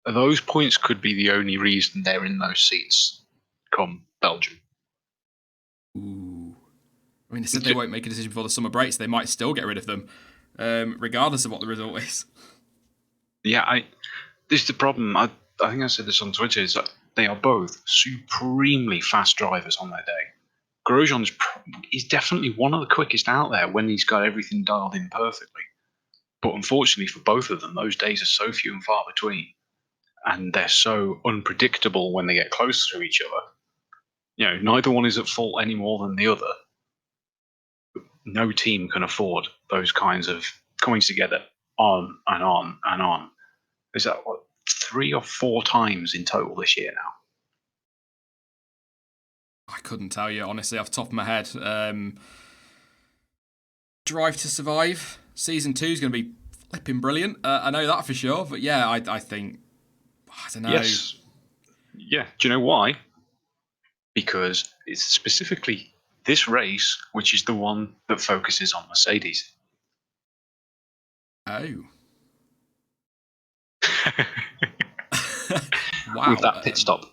those points could be the only reason they're in those seats come Belgium. Ooh. I mean, they said they won't make a decision before the summer break, so they might still get rid of them, regardless of what the result is. Yeah, this is the problem. I think I said this on Twitter, is that they are both supremely fast drivers on their day. Grosjean is definitely one of the quickest out there when he's got everything dialed in perfectly. But unfortunately for both of them, those days are so few and far between. And they're so unpredictable when they get close to each other. You know, neither one is at fault any more than the other. No team can afford those kinds of coming together on and on and on. Is that 3 or 4 times in total this year now? I couldn't tell you, honestly, off the top of my head. Drive to Survive, Season 2 is going to be flipping brilliant. I know that for sure. But yeah, I think, I don't know. Yes. Yeah. Do you know why? Because it's specifically this race, which is the one that focuses on Mercedes. Oh. Wow. With that pit stop.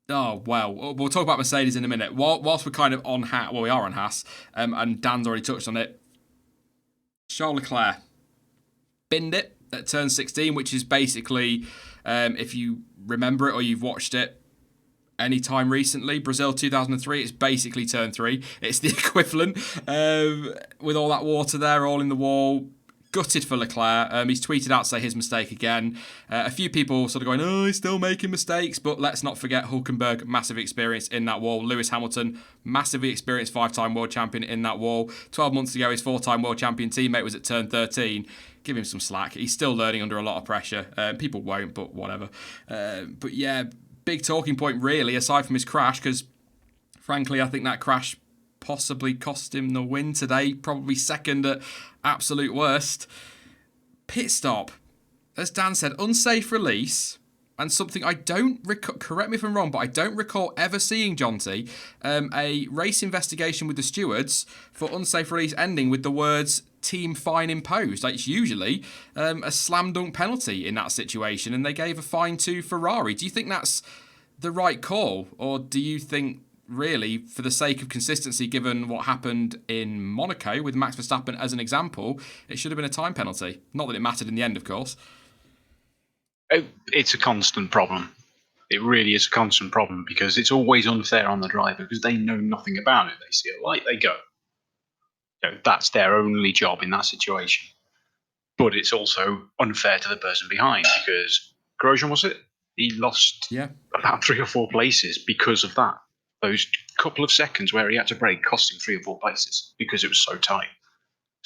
Oh, wow. We'll talk about Mercedes in a minute. Whilst we're kind of on Haas, we are on Haas, and Dan's already touched on it. Charles Leclerc binned it at turn 16, which is basically, if you remember it or you've watched it any time recently, Brazil 2003, it's basically turn 3. It's the equivalent, with all that water there, all in the wall. Gutted for Leclerc. He's tweeted out to say his mistake again. A few people sort of going, oh, he's still making mistakes, but let's not forget Hulkenberg, massive experience in that wall. Lewis Hamilton, massively experienced 5-time world champion in that wall. 12 months ago, his 4-time world champion teammate was at turn 13. Give him some slack. He's still learning under a lot of pressure. People won't, but whatever. But yeah, big talking point really, aside from his crash, because frankly, I think that crash possibly cost him the win today, probably second at absolute worst. Pit stop, as Dan said, unsafe release, and something I don't correct me if I'm wrong, but I don't recall ever seeing, Jonty, a race investigation with the stewards for unsafe release ending with the words team fine imposed. Like, it's usually a slam dunk penalty in that situation, and they gave a fine to Ferrari. Do you think that's the right call, or do you think really, for the sake of consistency, given what happened in Monaco with Max Verstappen as an example, it should have been a time penalty? Not that it mattered in the end, of course. It's a constant problem. It really is a constant problem because it's always unfair on the driver because they know nothing about it. They see a light, they go. You know, that's their only job in that situation. But it's also unfair to the person behind because Grosjean, was it? He lost about 3 or 4 places because of that. Those couple of seconds where he had to brake cost him 3 or 4 places because it was so tight.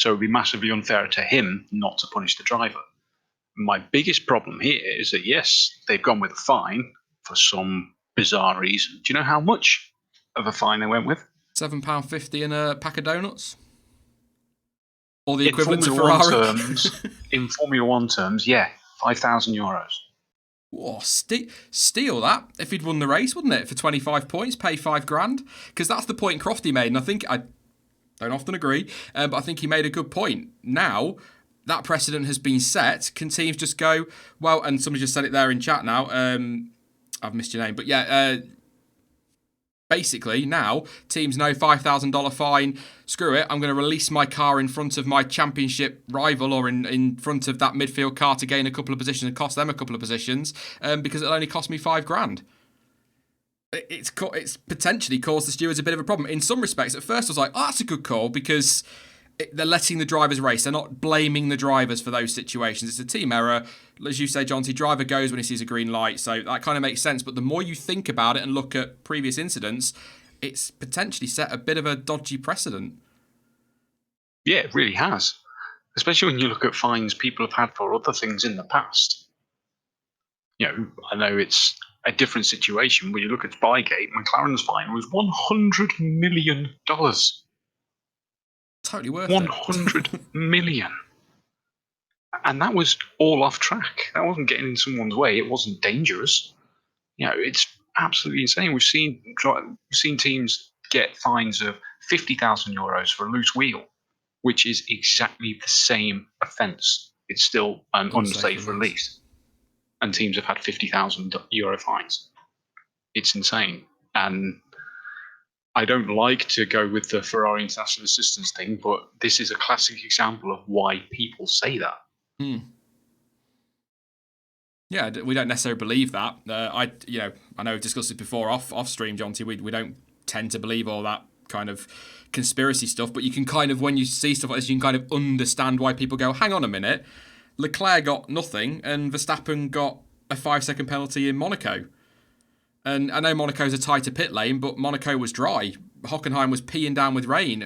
So it would be massively unfair to him not to punish the driver. My biggest problem here is that, yes, they've gone with a fine for some bizarre reason. Do you know how much of a fine they went with? £7.50 and a pack of donuts? Or the In equivalent to Formula Ferrari? in Formula One terms, yeah, €5,000. Whoa, steal that if he'd won the race, wouldn't it? For 25 points, pay $5,000. Because that's the point Crofty made, and I think I don't often agree, but I think he made a good point. Now that precedent has been set, can teams just go, well, and somebody just said it there in chat now. I've missed your name, but yeah. Basically, now, teams know $5,000 fine. Screw it, I'm going to release my car in front of my championship rival or in front of that midfield car to gain a couple of positions and cost them a couple of positions because it'll only cost me $5,000. It's potentially caused the stewards a bit of a problem. In some respects, at first I was like, oh, that's a good call because they're letting the drivers race. They're not blaming the drivers for those situations. It's a team error. As you say, Jonty, driver goes when he sees a green light. So that kind of makes sense. But the more you think about it and look at previous incidents, it's potentially set a bit of a dodgy precedent. Yeah, it really has. Especially when you look at fines people have had for other things in the past. I know it's a different situation. When you look at Spygate, McLaren's fine was $100 million. Totally worth it. 100 million. And that was all off track. That wasn't getting in someone's way. It wasn't dangerous. It's absolutely insane. We've seen teams get fines of €50,000 for a loose wheel, which is exactly the same offence. It's still an unsafe release. And teams have had €50,000 fines. It's insane. And I don't like to go with the Ferrari International Assistance thing, but this is a classic example of why people say that. Yeah, we don't necessarily believe that. I know we've discussed it before off stream, Jonty. We don't tend to believe all that kind of conspiracy stuff, but you can kind of, when you see stuff like this, you can kind of understand why people go, hang on a minute, Leclerc got nothing and Verstappen got a 5-second penalty in Monaco. And I know Monaco's a tighter pit lane, but Monaco was dry. Hockenheim was peeing down with rain.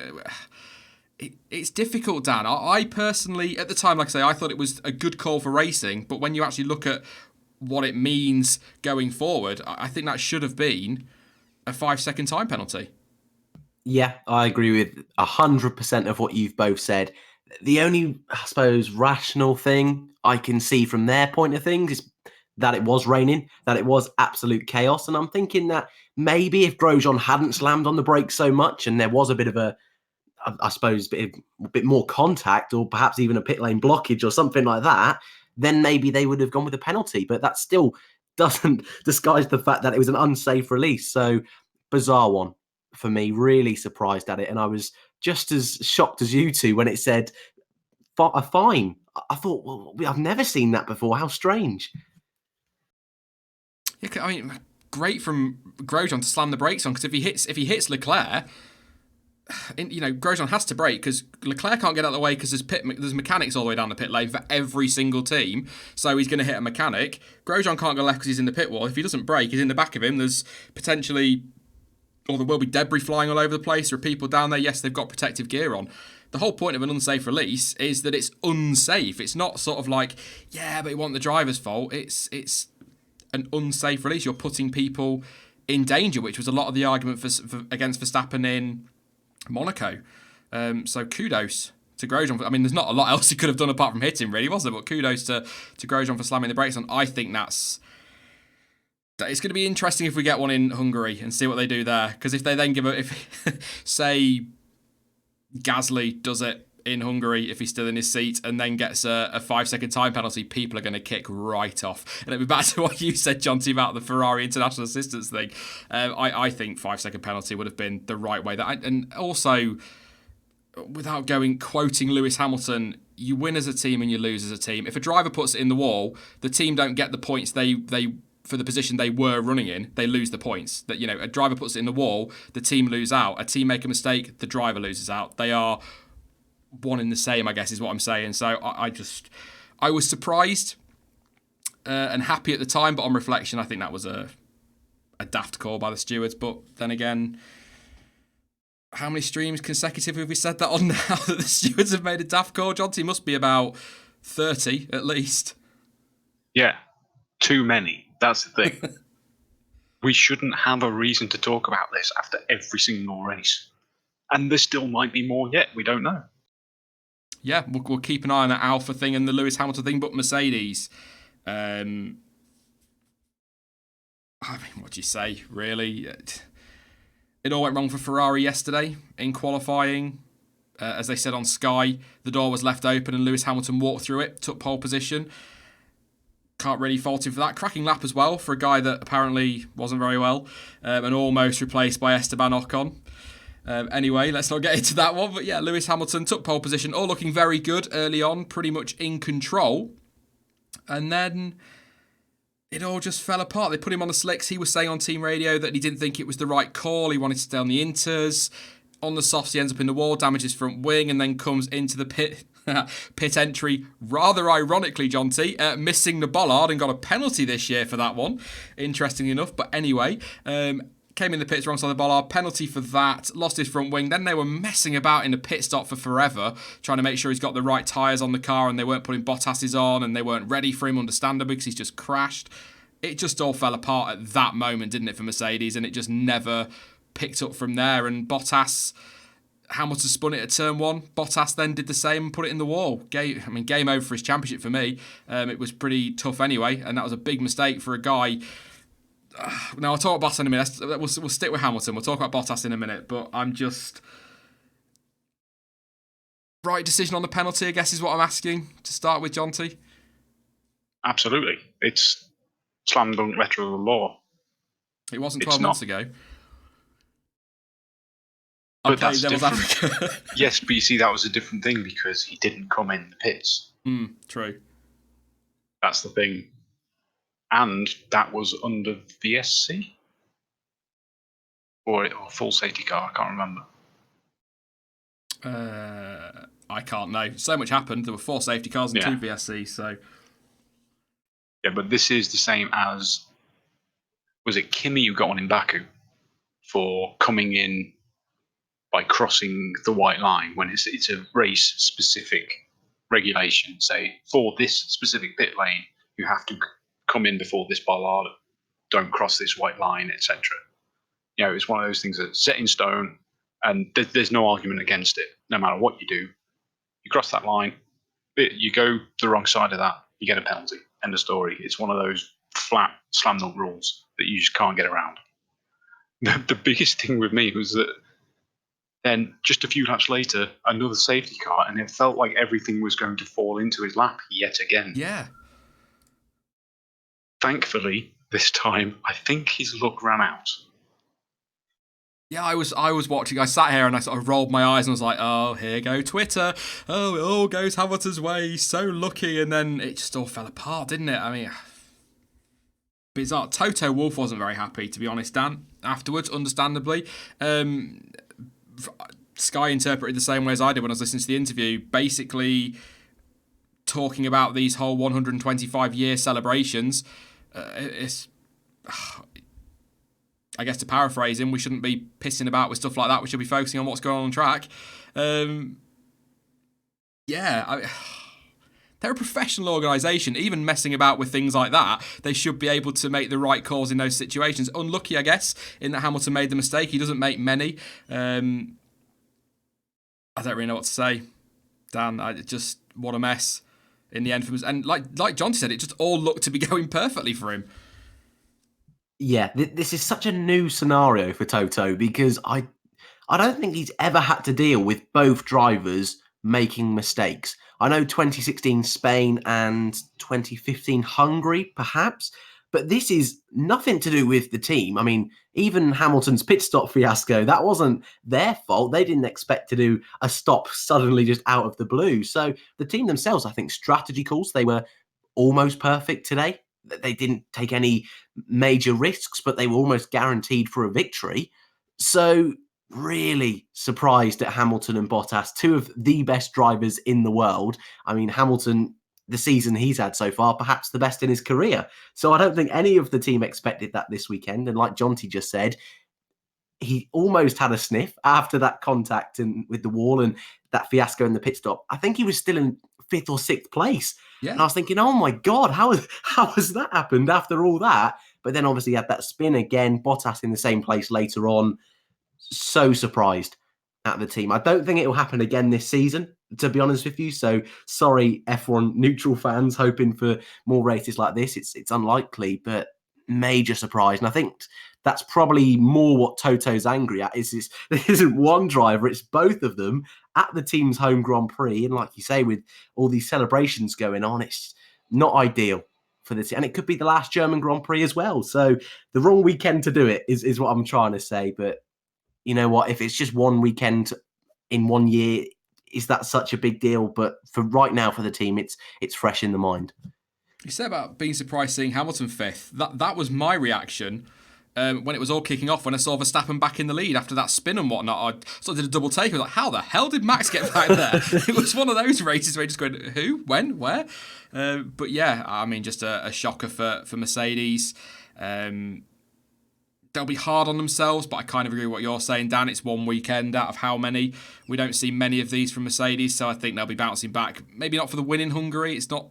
It's difficult, Dan. I personally, at the time, like I say, I thought it was a good call for racing, but when you actually look at what it means going forward, I think that should have been a 5-second time penalty. Yeah, I agree with 100% of what you've both said. The only, I suppose, rational thing I can see from their point of things is that it was raining, that it was absolute chaos. And I'm thinking that maybe if Grosjean hadn't slammed on the brakes so much and there was a bit of a, I suppose, a bit more contact or perhaps even a pit lane blockage or something like that, then maybe they would have gone with a penalty. But that still doesn't disguise the fact that it was an unsafe release. So bizarre one for me, really surprised at it. And I was just as shocked as you two when it said a fine. I thought, well, I've never seen that before. How strange. Yeah, I mean, great from Grosjean to slam the brakes on, because if he hits Leclerc, Grosjean has to brake because Leclerc can't get out of the way because there's mechanics all the way down the pit lane for every single team. So he's going to hit a mechanic. Grosjean can't go left because he's in the pit wall. If he doesn't brake, he's in the back of him. There's potentially, or there will be debris flying all over the place. There are people down there. Yes, they've got protective gear on. The whole point of an unsafe release is that it's unsafe. It's not sort of like, yeah, but it wasn't the driver's fault. It's an unsafe release. You're putting people in danger, which was a lot of the argument for against Verstappen in Monaco. So kudos to Grosjean. I mean, there's not a lot else he could have done apart from hitting, really, was there? But kudos to Grosjean for slamming the brakes on. I think it's going to be interesting if we get one in Hungary and see what they do there. Because if they then say Gasly does it in Hungary, if he's still in his seat, and then gets a 5-second time penalty, people are going to kick right off. And it'll be back to what you said, Jonty, about the Ferrari international assistance thing. I think 5-second penalty would have been the right way. And also, without quoting Lewis Hamilton, you win as a team and you lose as a team. If a driver puts it in the wall, the team don't get the points they for the position they were running in, they lose the points. That a driver puts it in the wall, the team lose out. A team make a mistake, the driver loses out. They are one in the same, I guess, is what I'm saying. So I was surprised and happy at the time, but on reflection, I think that was a daft call by the stewards. But then again, how many streams consecutively have we said that on now that the stewards have made a daft call? Jonty must be about 30 at least. Yeah, too many. That's the thing. We shouldn't have a reason to talk about this after every single race. And there still might be more yet. We don't know. Yeah, we'll keep an eye on that Alpha thing and the Lewis Hamilton thing, but Mercedes. I mean, what do you say, really? It all went wrong for Ferrari yesterday in qualifying. As they said on Sky, the door was left open and Lewis Hamilton walked through it, took pole position. Can't really fault him for that. Cracking lap as well for a guy that apparently wasn't very well, and almost replaced by Esteban Ocon. Anyway, let's not get into that one. But yeah, Lewis Hamilton took pole position, all looking very good early on, pretty much in control. And then it all just fell apart. They put him on the slicks. He was saying on team radio that he didn't think it was the right call. He wanted to stay on the inters. On the softs, he ends up in the wall, damages front wing, and then comes into the pit entry, rather ironically, Jonty, missing the bollard and got a penalty this year for that one, interestingly enough. But anyway, came in the pits wrong side of the bollard, penalty for that, lost his front wing. Then they were messing about in the pit stop for forever, trying to make sure he's got the right tyres on the car, and they weren't putting Bottas's on, and they weren't ready for him, understandably, because he's just crashed. It just all fell apart at that moment, didn't it, for Mercedes, and it just never picked up from there. And Hamilton spun it at turn one. Bottas then did the same and put it in the wall. Game over for his championship for me. It was pretty tough anyway, and that was a big mistake for a guy. Now, I'll talk about Bottas in a minute. We'll stick with Hamilton. We'll talk about Bottas in a minute, but I'm just... Right decision on the penalty, I guess, is what I'm asking to start with, Jonty. Absolutely. It's slam dunk letter of the law. It wasn't 12 months ago. But that's different. Yes, but you see, that was a different thing because he didn't come in the pits. True. That's the thing. And that was under VSC? Or full safety car, I can't remember. I can't know. So much happened. There were 4 safety cars and 2 VSC, so... Yeah, but this is the same as... Was it Kimi who got one in Baku for coming in by crossing the white line when it's a race-specific regulation? Say, for this specific pit lane, you have to come in before this bollard, don't cross this white line, etc. You know, it's one of those things that's set in stone, and there's no argument against it. No matter what you do, you cross that line, you go the wrong side of that, you get a penalty. End of story. It's one of those flat slam dunk rules that you just can't get around. The biggest thing with me was that then just a few laps later, another safety car, and it felt like everything was going to fall into his lap yet again. Yeah. Thankfully, this time, I think his luck ran out. Yeah, I was watching. I sat here and I sort of rolled my eyes and was like, oh, here go Twitter. Oh, it all goes Hamilton's way. He's so lucky. And then it just all fell apart, didn't it? I mean, bizarre. Toto Wolff wasn't very happy, to be honest, Dan, afterwards, understandably. Sky interpreted the same way as I did when I was listening to the interview, basically talking about these whole 125-year celebrations. I guess to paraphrase him, we shouldn't be pissing about with stuff like that. We should be focusing on what's going on track. They're a professional organisation. Even messing about with things like that, they should be able to make the right calls in those situations. Unlucky, I guess, in that Hamilton made the mistake. He doesn't make many. I don't really know what to say, Dan. What a mess in the end for him. And like John said, it just all looked to be going perfectly for him. Yeah, this is such a new scenario for Toto because I don't think he's ever had to deal with both drivers making mistakes. I know 2016 Spain and 2015 Hungary, perhaps, but this is nothing to do with the team. I mean, even Hamilton's pit stop fiasco, that wasn't their fault. They didn't expect to do a stop suddenly just out of the blue. So the team themselves, I think, strategy calls, they were almost perfect today. They didn't take any major risks, but they were almost guaranteed for a victory. So really surprised at Hamilton and Bottas, 2 of the best drivers in the world. I mean, Hamilton, the season he's had so far, perhaps the best in his career. So I don't think any of the team expected that this weekend. And like Jonty just said, he almost had a sniff after that contact with the wall and that fiasco in the pit stop. I think he was still in 5th or 6th place. Yeah. And I was thinking, oh my God, how has that happened after all that? But then obviously he had that spin again, Bottas in the same place later on. So surprised at the team. I don't think it will happen again this season, to be honest with you. So sorry, F1 neutral fans hoping for more races like this. It's unlikely, but major surprise. And I think that's probably more what Toto's angry at. Is there isn't one driver, it's both of them at the team's home Grand Prix. And like you say, with all these celebrations going on, it's not ideal for the team. And it could be the last German Grand Prix as well. So the wrong weekend to do it is what I'm trying to say. But you know what? If it's just one weekend in 1 year, is that such a big deal? But for right now, for the team, it's fresh in the mind. You said about being surprised seeing Hamilton 5th. That was my reaction when it was all kicking off, when I saw Verstappen back in the lead after that spin and whatnot. I sort of did a double take. I was like, how the hell did Max get back there? It was one of those races where you're just going, who, when, where? But yeah, I mean, just a shocker for Mercedes. They'll be hard on themselves, but I kind of agree with what you're saying, Dan. It's one weekend out of how many? We don't see many of these from Mercedes, so I think they'll be bouncing back. Maybe not for the win in Hungary. It's not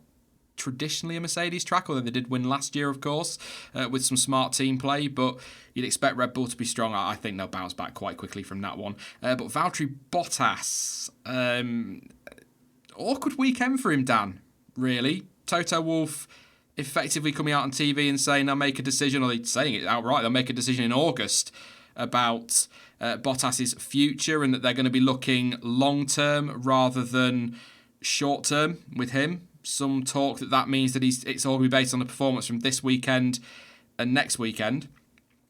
traditionally a Mercedes track, although they did win last year, of course, with some smart team play, but you'd expect Red Bull to be strong. I think they'll bounce back quite quickly from that one. But Valtteri Bottas, awkward weekend for him, Dan, really. Toto Wolff effectively coming out on TV and saying they'll make a decision, or they're saying it outright, they'll make a decision in August about Bottas's future, and that they're going to be looking long-term rather than short-term with him. Some talk that means that it's all going to be based on the performance from this weekend and next weekend.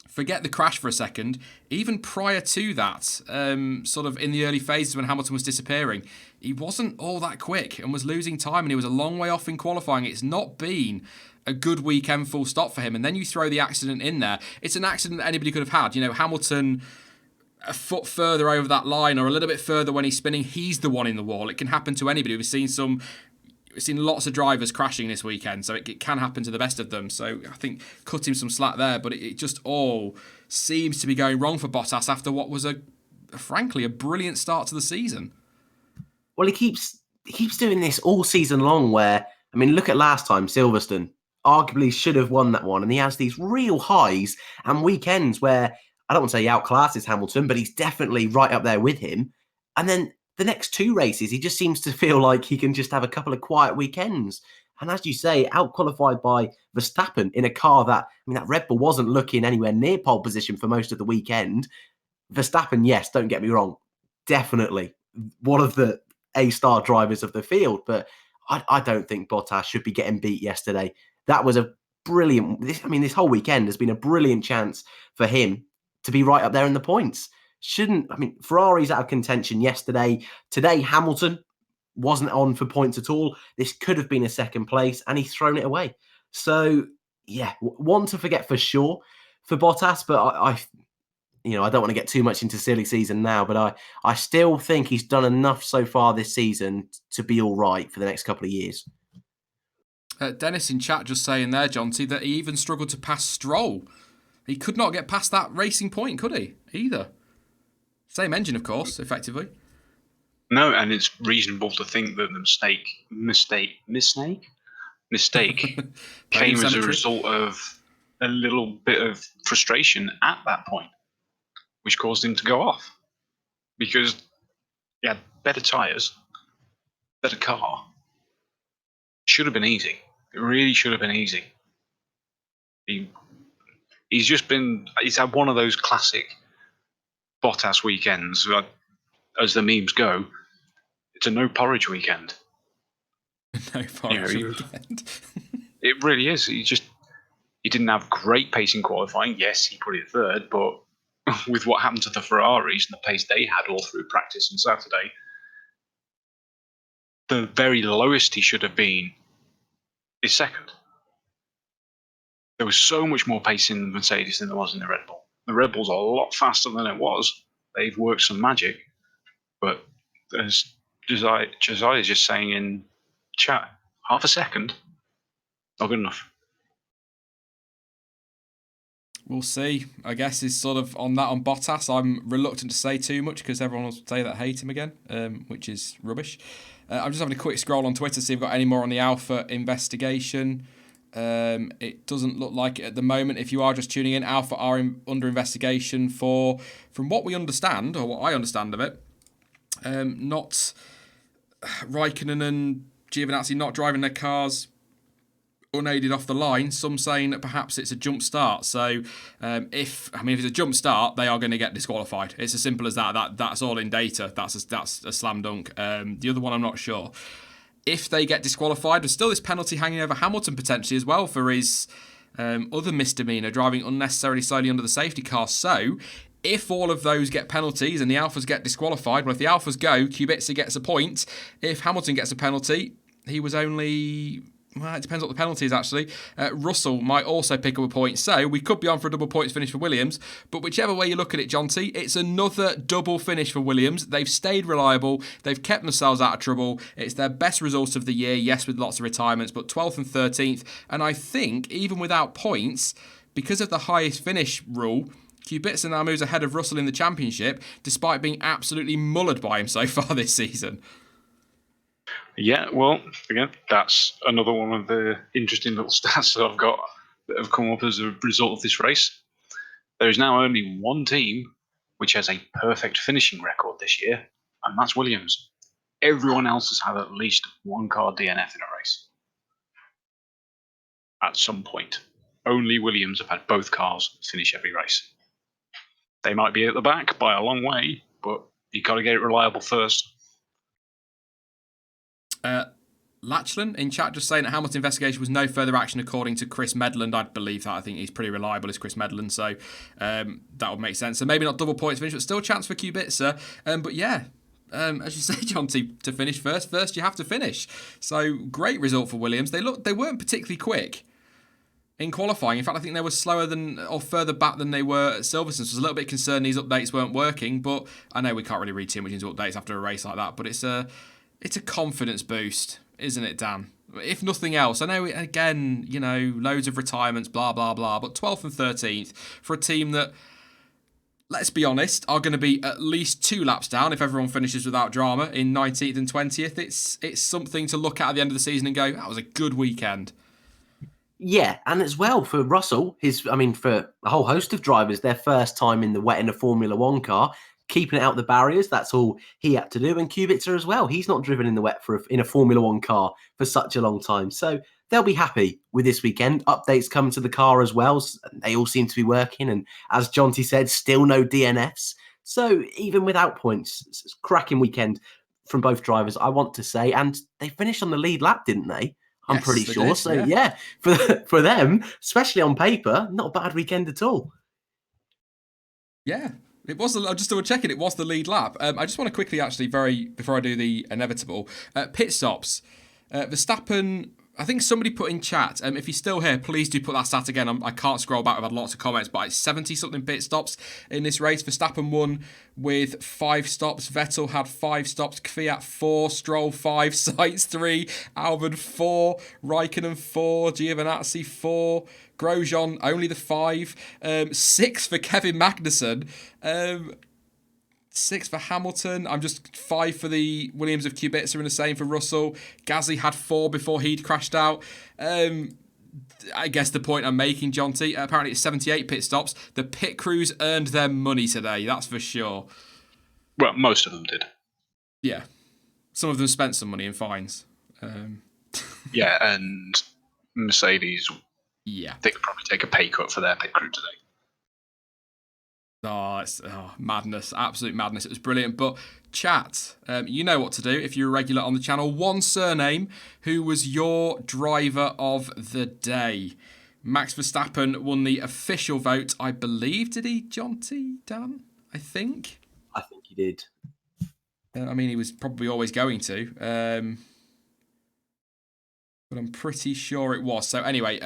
Forget the crash for a second. Even prior to that, sort of in the early phases when Hamilton was disappearing, he wasn't all that quick and was losing time, and he was a long way off in qualifying. It's not been a good weekend full stop for him. And then you throw the accident in there. It's an accident that anybody could have had. You know, Hamilton a foot further over that line or a little bit further when he's spinning, he's the one in the wall. It can happen to anybody. We've seen lots of drivers crashing this weekend, so it can happen to the best of them. So I think cut him some slack there, but it just all seems to be going wrong for Bottas after what was frankly a brilliant start to the season. Well, he keeps doing this all season long where, I mean, look at last time, Silverstone arguably should have won that one, and he has these real highs and weekends where, I don't want to say he outclasses Hamilton, but he's definitely right up there with him. And then the next two races, he just seems to feel like he can just have a couple of quiet weekends. And as you say, out-qualified by Verstappen in a car that, I mean, that Red Bull wasn't looking anywhere near pole position for most of the weekend. Verstappen, yes, don't get me wrong, definitely one of the A-star drivers of the field. But I don't think Bottas should be getting beat yesterday. That was a brilliant, this whole weekend has been a brilliant chance for him to be right up there in the points. Ferrari's out of contention yesterday. Today, Hamilton wasn't on for points at all. This could have been a second place, and he's thrown it away. So, yeah, one to forget for sure for Bottas, but I don't want to get too much into silly season now, but I still think he's done enough so far this season to be all right for the next couple of years. Dennis in chat just saying there, Jonty, that he even struggled to pass Stroll. He could not get past that racing point, could he? Either. Same engine, of course, effectively. No, and it's reasonable to think that the mistake came as a result of a little bit of frustration at that point, which caused him to go off. Because he had better tyres, better car. Should have been easy. It really should have been easy. He's had one of those classic Bottas weekends, as the memes go. It's a no porridge weekend. No porridge weekend. It really is. He didn't have great pace in qualifying. Yes, he put it third, but with what happened to the Ferraris and the pace they had all through practice on Saturday, the very lowest he should have been is second. There was so much more pace in the Mercedes than there was in the Red Bull. The Red Bull's a lot faster than it was. They've worked some magic. But as Josiah is just saying in chat, half a second, not good enough. We'll see. I guess is sort of on Bottas. I'm reluctant to say too much because everyone will say that I hate him again, which is rubbish. I'm just having a quick scroll on Twitter to see if we've got any more on the Alpha investigation. It doesn't look like it at the moment. If you are just tuning in, Alpha are under investigation for, from what we understand, or what I understand of it, not Raikkonen and Giovinazzi not driving their cars unaided off the line. Some saying that perhaps it's a jump start. So if it's a jump start, they are going to get disqualified. It's as simple as that. That's all in data. That's a slam dunk. The other one I'm not sure. If they get disqualified, there's still this penalty hanging over Hamilton potentially as well for his other misdemeanor, driving unnecessarily slowly under the safety car. So if all of those get penalties and the Alphas get disqualified, well, if the Alphas go, Kubica gets a point. If Hamilton gets a penalty, he was only... Well, it depends what the penalty is, actually. Russell might also pick up a point. So we could be on for a double points finish for Williams. But whichever way you look at it, John T, it's another double finish for Williams. They've stayed reliable. They've kept themselves out of trouble. It's their best result of the year, yes, with lots of retirements, but 12th and 13th. And I think, even without points, because of the highest finish rule, Kubica now moves ahead of Russell in the championship, despite being absolutely mullered by him so far this season. Yeah, well, again, that's another one of the interesting little stats that I've got that have come up as a result of this race. There is now only one team which has a perfect finishing record this year, and that's Williams. Everyone else has had at least one car DNF in a race. At some point. Only Williams have had both cars finish every race. They might be at the back by a long way, but you've got to get it reliable first. Lachlan in chat just saying that Hamilton investigation was no further action according to Chris Medland. I'd believe that. I think he's pretty reliable as Chris Medland, so that would make sense. So maybe not double points finish, but still a chance for Kubica. But yeah, as you say, John, to finish first you have to finish. So great result for Williams. They weren't particularly quick in qualifying. In fact, I think they were slower than or further back than they were at Silverstone. So I was a little bit concerned these updates weren't working, but I know we can't really read too much into updates after a race like that, but it's a confidence boost, isn't it, Dan? If nothing else, I know, again, loads of retirements, blah, blah, blah, but 12th and 13th for a team that, let's be honest, are going to be at least 2 laps down if everyone finishes without drama in 19th and 20th. It's something to look at the end of the season and go, that was a good weekend. Yeah, and as well for Russell, for a whole host of drivers, their first time in the wet in a Formula One car, keeping it out the barriers, that's all he had to do. And Kubica as well, he's not driven in the wet in a Formula One car for such a long time. So they'll be happy with this weekend. Updates come to the car as well. They all seem to be working. And as Jonty said, still no DNFs. So even without points, it's a cracking weekend from both drivers, I want to say. And they finished on the lead lap, didn't they? I'm pretty sure. Did, so yeah, for them, especially on paper, not a bad weekend at all. Yeah. It was. I'm just double checking. It was the lead lap. I just want to quickly, actually, before I do the inevitable, pit stops. Verstappen. I think somebody put in chat. If you're still here, please do put that stat again. I can't scroll back. I've had lots of comments, but it's 70-something pit stops in this race. Verstappen won with 5 stops. Vettel had 5 stops. Kvyat 4. Stroll 5. Sainz 3. Albon 4. Raikkonen 4. Giovinazzi 4. Grosjean only the 5. 6 for Kevin Magnussen. 6 for Hamilton. I'm just 5 for the Williams of Kubica and the same for Russell. Gasly had 4 before he'd crashed out. I guess the point I'm making, John T, apparently it's 78 pit stops. The pit crews earned their money today, that's for sure. Well, most of them did. Yeah. Some of them spent some money in fines. Yeah, and Mercedes, they could probably take a pay cut for their pit crew today. Oh, it's madness. Absolute madness. It was brilliant. But chat, you know what to do if you're a regular on the channel. One surname. Who was your driver of the day? Max Verstappen won the official vote, I believe. Did he, John T, Dan? I think he did. He was probably always going to. But I'm pretty sure it was. So anyway,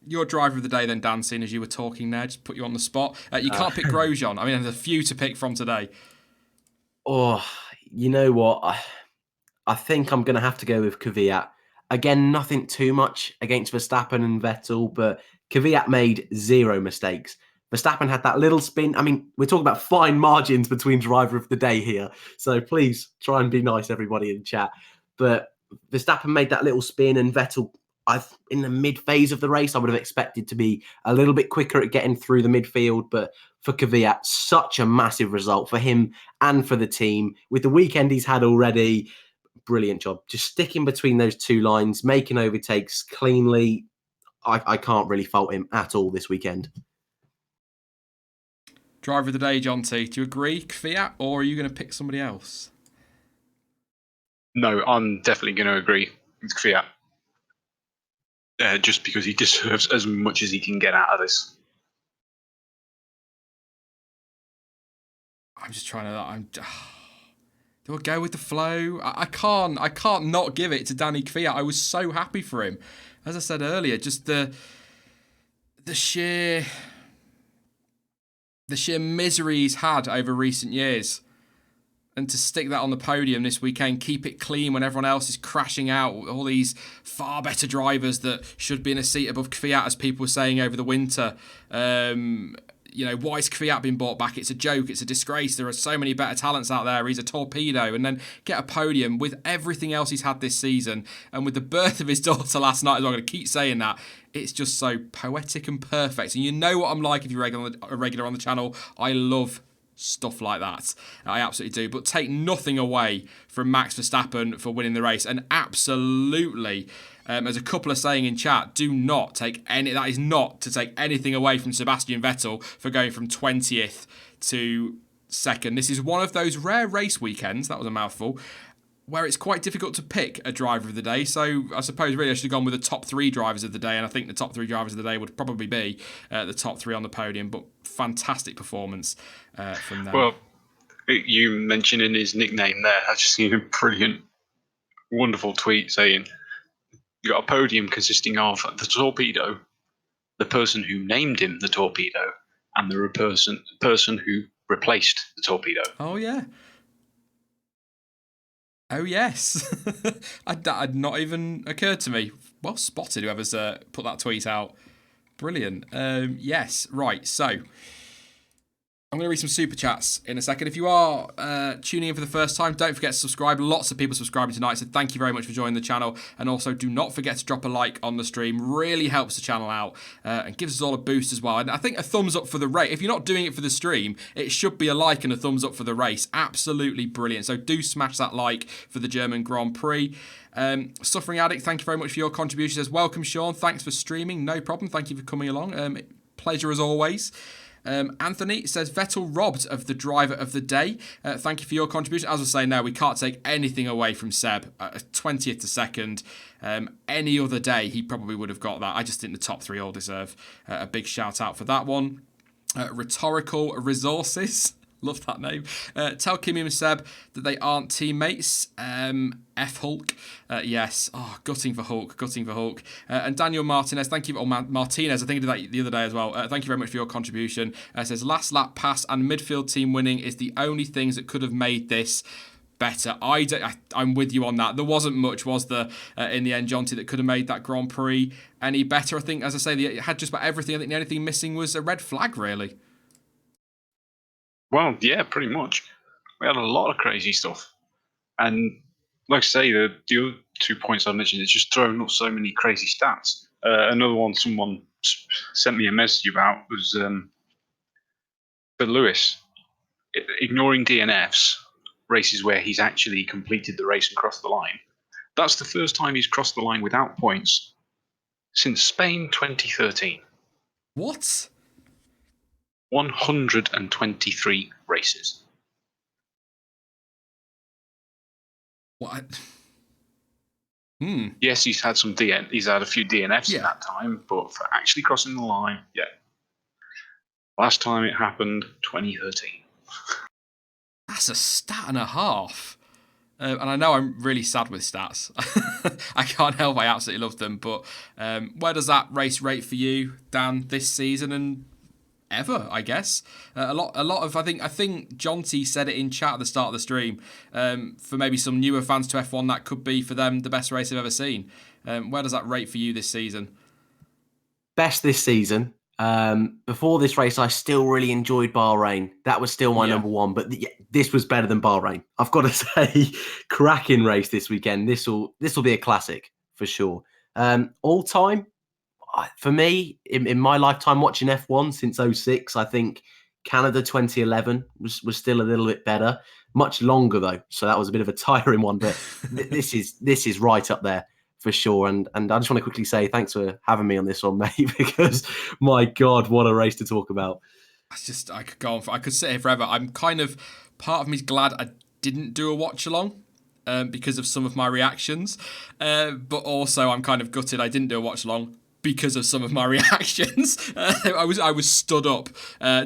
your driver of the day then, Dan, seeing as you were talking there, just put you on the spot. You can't pick Grosjean. There's a few to pick from today. Oh, you know what? I think I'm going to have to go with Kvyat. Again, nothing too much against Verstappen and Vettel, but Kvyat made 0 mistakes. Verstappen had that little spin. I mean, we're talking about fine margins between driver of the day here. So please try and be nice, everybody in chat. But Verstappen made that little spin, and Vettel, in the mid phase of the race, I would have expected to be a little bit quicker at getting through the midfield. But for Kvyat, such a massive result for him and for the team. With the weekend he's had already, brilliant job. Just sticking between those two lines, making overtakes cleanly. I can't really fault him at all this weekend. Driver of the day, John T. Do you agree, Kvyat, or are you going to pick somebody else? No, I'm definitely going to agree with Kvyat. Just because he deserves as much as he can get out of this. I'm just trying to. Do I go with the flow? I can't not give it to Danny Kvyat. I was so happy for him. As I said earlier, just the sheer misery he's had over recent years. And to stick that on the podium this weekend, keep it clean when everyone else is crashing out. All these far better drivers that should be in a seat above Kvyat, as people were saying over the winter. Why is Kvyat being brought back? It's a joke. It's a disgrace. There are so many better talents out there. He's a torpedo. And then get a podium with everything else he's had this season. And with the birth of his daughter last night, as well, I'm going to keep saying that. It's just so poetic and perfect. And you know what I'm like if you're a regular on the channel. I love stuff like that. I absolutely do. But take nothing away from Max Verstappen for winning the race. And absolutely, as a couple are saying in chat, do not take any. That is not to take anything away from Sebastian Vettel for going from 20th to 2nd. This is one of those rare race weekends, that was a mouthful, where it's quite difficult to pick a driver of the day. So I suppose really I should have gone with the top 3 drivers of the day, and I think the top 3 drivers of the day would probably be the top 3 on the podium. But fantastic performance from them. Well, you mentioning his nickname there, I've just seen a brilliant, wonderful tweet saying, you got a podium consisting of the torpedo, the person who named him the torpedo, and the person who replaced the torpedo. Oh, yeah. Oh, yes. That had not even occurred to me. Well spotted, whoever's put that tweet out. Brilliant. Yes, right. So I'm going to read some super chats in a second. If you are tuning in for the first time, don't forget to subscribe. Lots of people subscribing tonight, so thank you very much for joining the channel. And also, do not forget to drop a like on the stream. Really helps the channel out and gives us all a boost as well. And I think a thumbs up for the race. If you're not doing it for the stream, it should be a like and a thumbs up for the race. Absolutely brilliant. So do smash that like for the German Grand Prix. Suffering Addict, thank you very much for your contribution. Says, welcome, Sean. Thanks for streaming. No problem. Thank you for coming along. Pleasure as always. Anthony says, Vettel robbed of the driver of the day. Thank you for your contribution. As I was saying now, we can't take anything away from Seb. 20th to 2nd. Any other day, he probably would have got that. I just think the top 3 all deserve a big shout out for that one. Rhetorical Resources. Love that name. Tell Kimmy and Seb that they aren't teammates. F Hulk. Yes. Oh, gutting for Hulk. And Daniel Martinez, thank you. Oh, Martinez, I think I did that the other day as well. Thank you very much for your contribution. Says, last lap pass and midfield team winning is the only things that could have made this better. I'm with you on that. There wasn't much, was there, in the end, Jonty, that could have made that Grand Prix any better. I think, as I say, it had just about everything. I think the only thing missing was a red flag, really. Well, yeah, pretty much. We had a lot of crazy stuff. And like I say, the other 2 points I mentioned, it's just throwing up so many crazy stats. Another one someone sent me a message about was for Lewis, ignoring DNFs, races where he's actually completed the race and crossed the line. That's the first time he's crossed the line without points since Spain 2013. What? 123 races. What? Yes, he's had he's had a few DNFs in that time, but for actually crossing the line, yeah. Last time it happened, 2013. That's a stat and a half. And I know I'm really sad with stats. I can't help, I absolutely love them. But where does that race rate for you, Dan, this season and ever, I guess? A lot of, I think Jonty said it in chat at the start of the stream. For maybe some newer fans to F1, that could be for them the best race they've ever seen. Where does that rate for you this season? Best this season. Before this race, I still really enjoyed Bahrain. That was still my Yeah. number one, but this was better than Bahrain. I've got to say, cracking race this weekend. This will be a classic for sure. All time, for me, in my lifetime watching F1 since 06, I think Canada 2011 was still a little bit better. Much longer though, so that was a bit of a tiring one. But this is right up there for sure. And I just want to quickly say thanks for having me on this one, mate, because my God, what a race to talk about. I could go on. I could sit here forever. I'm kind of, part of me's glad I didn't do a watch along. Because of some of my reactions, but also I'm kind of gutted I didn't do a watch along because of some of my reactions. I was stood up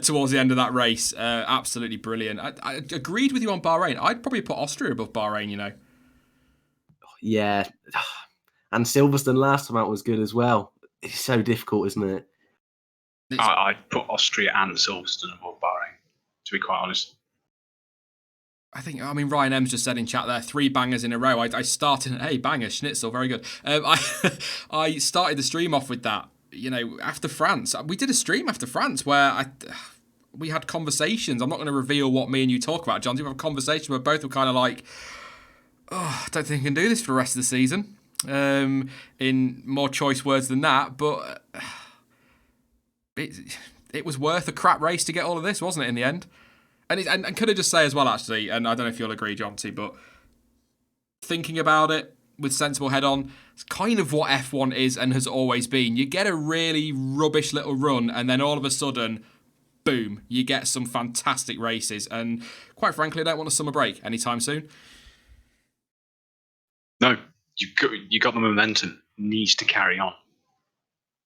towards the end of that race. Absolutely brilliant. I agreed with you on Bahrain. I'd probably put Austria above Bahrain, you know. Yeah, and Silverstone last time out was good as well. It's so difficult, isn't it? I'd put Austria and Silverstone above Bahrain, to be quite honest. I mean, Ryan M's just said in chat there, 3 bangers in a row. I started, hey, banger, schnitzel, very good. I started the stream off with that, you know, after France. We did a stream after France where we had conversations. I'm not going to reveal what me and you talk about, John. We have a conversation where both were kind of like, I don't think I can do this for the rest of the season. In more choice words than that, but it was worth a crap race to get all of this, wasn't it, in the end? And could I just say as well, actually, and I don't know if you'll agree, Jonty, but thinking about it with sensible head on, it's kind of what F1 is and has always been. You get a really rubbish little run, and then all of a sudden, boom, you get some fantastic races. And quite frankly, I don't want a summer break anytime soon. No, you got the momentum. Needs to carry on.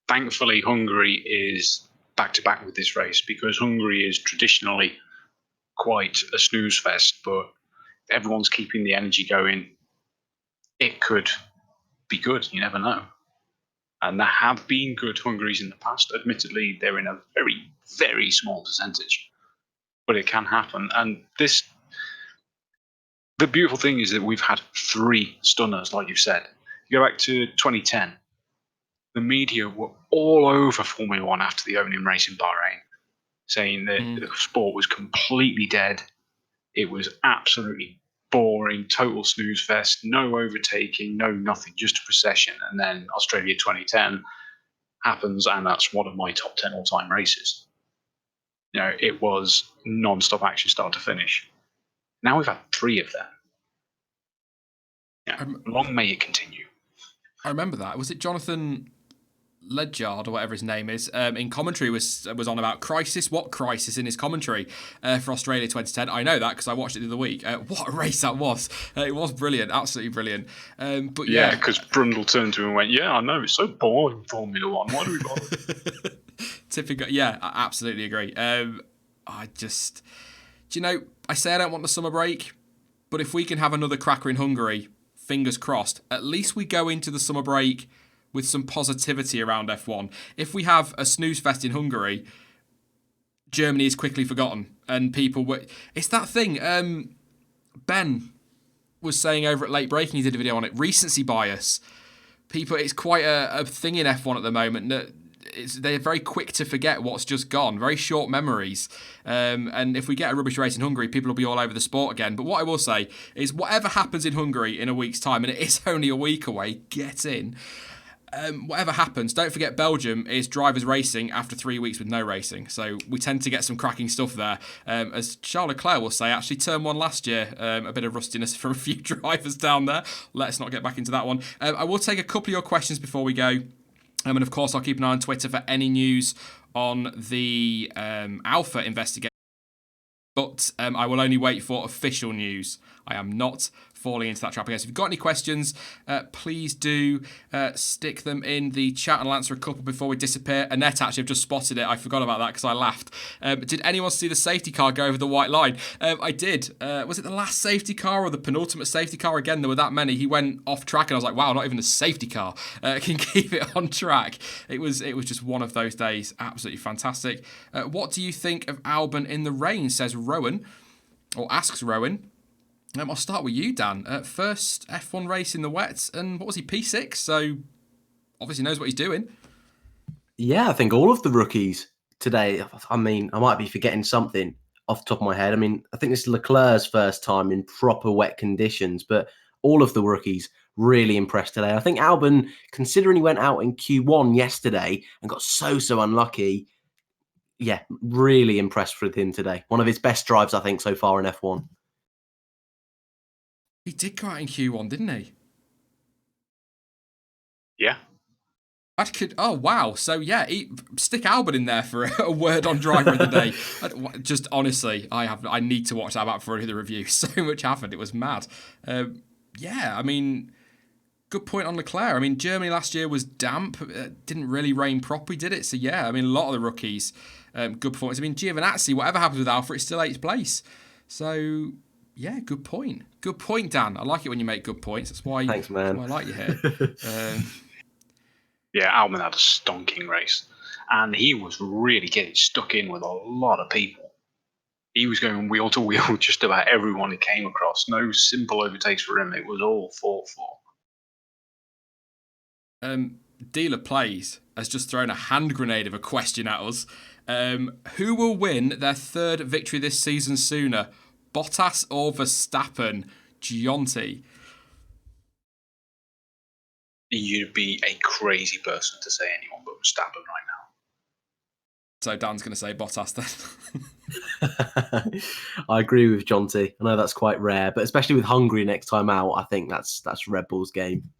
Thankfully, Hungary is back-to-back with this race because Hungary is traditionally quite a snooze fest, but everyone's keeping the energy going. It could be good, you never know. And there have been good Hungaries in the past. Admittedly, they're in a very, very small percentage, but it can happen. And the beautiful thing is that we've had 3 stunners, like you said. You go back to 2010, the media were all over Formula One after the opening race in Bahrain, saying that the sport was completely dead. It was absolutely boring, total snooze fest, no overtaking, no nothing, just a procession. And then Australia 2010 happens, and that's one of my top 10 all-time races. You know, it was non-stop action start to finish. Now we've had 3 of them. Yeah, long may it continue. I remember that. Was it Jonathan Ledyard or whatever his name is, in commentary was on about crisis. What crisis in his commentary for Australia 2010? I know that because I watched it the other week. What a race that was! It was brilliant, absolutely brilliant. But yeah, because Brundle turned to him and went, "Yeah, I know it's so boring Formula One. Why do we bother?" Typical. Yeah, I absolutely agree. Do you know? I say I don't want the summer break, but if we can have another cracker in Hungary, fingers crossed. At least we go into the summer break with some positivity around F1. If we have a snooze fest in Hungary, Germany is quickly forgotten. And people were... It's that thing. Ben was saying over at Late Breaking, he did a video on it, recency bias. People, it's quite a thing in F1 at the moment that they're very quick to forget what's just gone. Very short memories. And if we get a rubbish race in Hungary, people will be all over the sport again. But what I will say is whatever happens in Hungary in a week's time, and it is only a week away, get in. Whatever happens, don't forget Belgium is drivers racing after 3 weeks with no racing. So we tend to get some cracking stuff there. As Charles Leclerc will say, actually, turn 1 last year, a bit of rustiness from a few drivers down there. Let's not get back into that one. I will take a couple of your questions before we go. And of course, I'll keep an eye on Twitter for any news on the Alpha investigation. But I will only wait for official news. I am not falling into that trap again. So if you've got any questions, please do stick them in the chat and I'll answer a couple before we disappear. Annette, actually, I've just spotted it. I forgot about that because I laughed. Did anyone see the safety car go over the white line? I did. Was it the last safety car or the penultimate safety car? Again, there were that many. He went off track and I was like, wow, not even a safety car can keep it on track. It was just one of those days. Absolutely fantastic. What do you think of Albon in the rain, says Rowan, or asks Rowan. I'll start with you, Dan. First F1 race in the wet, and what was he, P6? So obviously knows what he's doing. Yeah, I think all of the rookies today. I mean, I might be forgetting something off the top of my head. I mean, I think this is Leclerc's first time in proper wet conditions, but all of the rookies really impressed today. I think Albon, considering he went out in Q1 yesterday and got so unlucky, yeah, really impressed with him today. One of his best drives, I think, so far in F1. He did go out in Q1, didn't he? Yeah. Oh wow! So yeah, stick Albert in there for a word on driver of the day. Just honestly, I need to watch that back for the review. So much happened; it was mad. Yeah, I mean, good point on Leclerc. I mean, Germany last year was damp; didn't really rain properly, did it? So yeah, I mean, a lot of the rookies, good performance. I mean, Giovinazzi, whatever happens with Alfa, it's still 8th place. So yeah, good point. Good point, Dan. I like it when you make good points. Thanks, man. That's why I like you here. Yeah, Albon had a stonking race, and he was really getting stuck in with a lot of people. He was going wheel to wheel just about everyone he came across. No simple overtakes for him. It was all 4-4. Dealer Plays has just thrown a hand grenade of a question at us. Who will win their 3rd victory this season sooner, Bottas or Verstappen? Gionti. You'd be a crazy person to say anyone but Verstappen right now. So Dan's going to say Bottas then. I agree with Jonty. I know that's quite rare, but especially with Hungary next time out, I think that's Red Bull's game.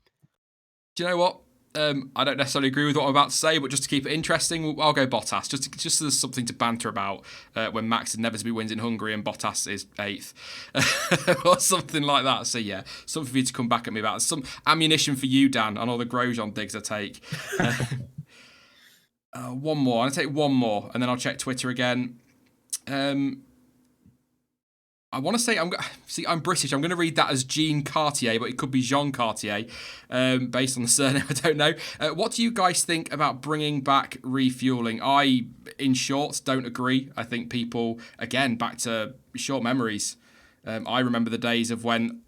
Do you know what? I don't necessarily agree with what I'm about to say, but just to keep it interesting, I'll go Bottas. Just so there's something to banter about when Max inevitably wins in Hungary and Bottas is 8th. Or something like that. So yeah, something for you to come back at me about. Some ammunition for you, Dan, on all the Grosjean digs I take. One more. I'm going to take one more, and then I'll check Twitter again. I want to say I'm British. I'm going to read that as Jean Cartier, but it could be Jean Cartier, based on the surname. I don't know. What do you guys think about bringing back refueling? I, in short, don't agree. I think people, again, back to short memories. I remember the days of when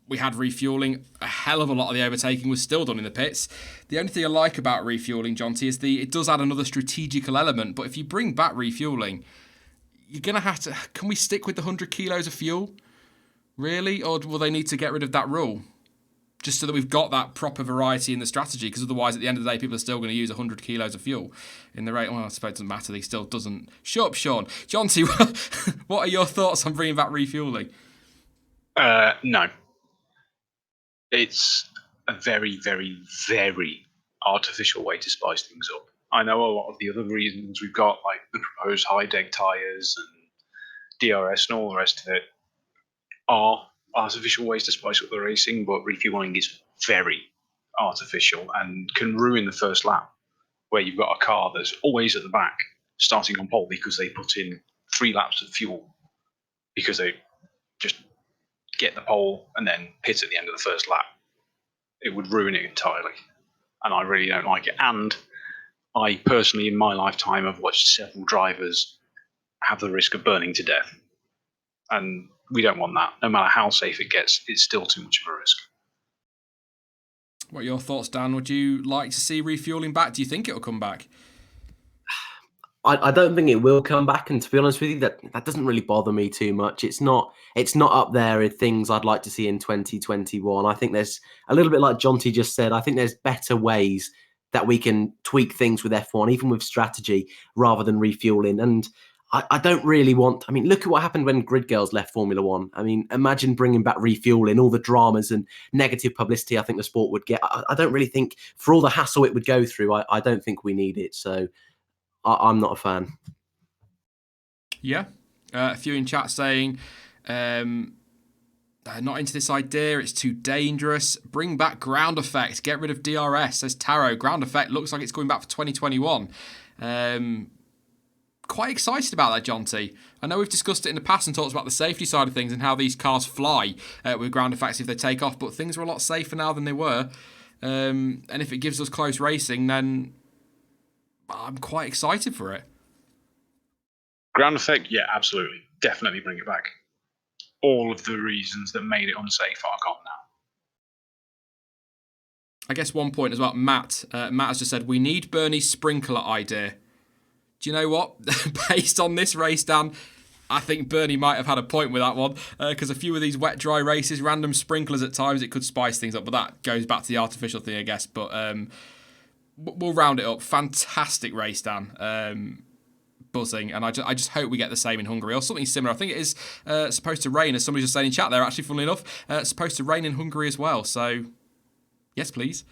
we had refueling. A hell of a lot of the overtaking was still done in the pits. The only thing I like about refueling, Jonty, is it does add another strategical element. But if you bring back refueling, you're going to have to... Can we stick with the 100 kilos of fuel? Really? Or will they need to get rid of that rule? Just so that we've got that proper variety in the strategy, because otherwise, at the end of the day, people are still going to use 100 kilos of fuel in the rate. Well, I suppose it doesn't matter. He still doesn't. Shut up, Sean. Jonty, what are your thoughts on bringing back refueling? No. It's a very, very, very artificial way to spice things up. I know a lot of the other reasons we've got, like the proposed high deck tyres and DRS and all the rest of it, are artificial ways to spice up the racing, but refueling is very artificial and can ruin the first lap, where you've got a car that's always at the back, starting on pole because they put in 3 laps of fuel, because they just get the pole and then pit at the end of the first lap. It would ruin it entirely, and I really don't like it. And I personally, in my lifetime, have watched several drivers have the risk of burning to death, and we don't want that. No matter how safe it gets, it's still too much of a risk. What are your thoughts, Dan? Would you like to see refueling back? Do you think it'll come back? I don't think it will come back, and to be honest with you, that doesn't really bother me too much. It's not up there with things I'd like to see in 2021. I think there's a little bit like Jonty just said. I think there's better ways that we can tweak things with F1, even with strategy, rather than refueling. And I don't really want. I mean, look at what happened when Grid Girls left Formula One. I mean, imagine bringing back refueling, all the dramas and negative publicity I think the sport would get. I don't really think, for all the hassle it would go through, I don't think we need it. So I'm not a fan. Yeah. A few in chat saying, not into this idea. It's too dangerous. Bring back ground effect. Get rid of DRS, says Taro. Ground effect looks like it's going back for 2021. Quite excited about that, Jonty. I know we've discussed it in the past and talked about the safety side of things and how these cars fly with ground effects if they take off, but things are a lot safer now than they were. And if it gives us close racing, then I'm quite excited for it. Ground effect, yeah, absolutely. Definitely bring it back. All of the reasons that made it unsafe are gone now. I guess one point as well, Matt has just said, we need Bernie's sprinkler idea. Do you know what? Based on this race, Dan, I think Bernie might have had a point with that one, because a few of these wet, dry races, random sprinklers at times, it could spice things up, but that goes back to the artificial thing, I guess. But we'll round it up. Fantastic race, Dan. Buzzing, and I just hope we get the same in Hungary or something similar. I think it is supposed to rain, as somebody just said in chat there, actually, funnily enough, it's supposed to rain in Hungary as well. So, yes, please.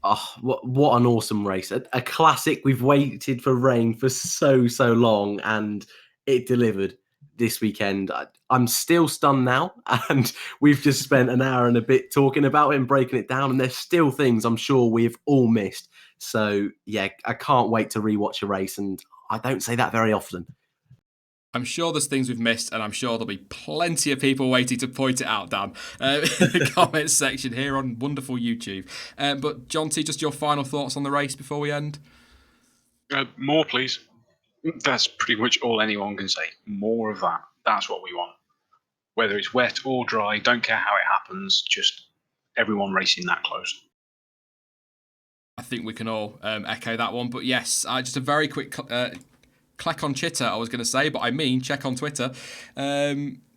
Oh, what an awesome race. A classic. We've waited for rain for so long, and it delivered this weekend. I'm still stunned now, and we've just spent an hour and a bit talking about it and breaking it down, and there's still things I'm sure we've all missed. So, yeah, I can't wait to rewatch a race, and I don't say that very often. I'm sure there's things we've missed, and I'm sure there'll be plenty of people waiting to point it out, Dan, in the comments section here on wonderful YouTube. But, John T, just your final thoughts on the race before we end? More, please. That's pretty much all anyone can say. More of that. That's what we want. Whether it's wet or dry, don't care how it happens, just everyone racing that close. I think we can all echo that one. But yes, just a very quick click on Chitter, I was going to say, but I mean check on Twitter.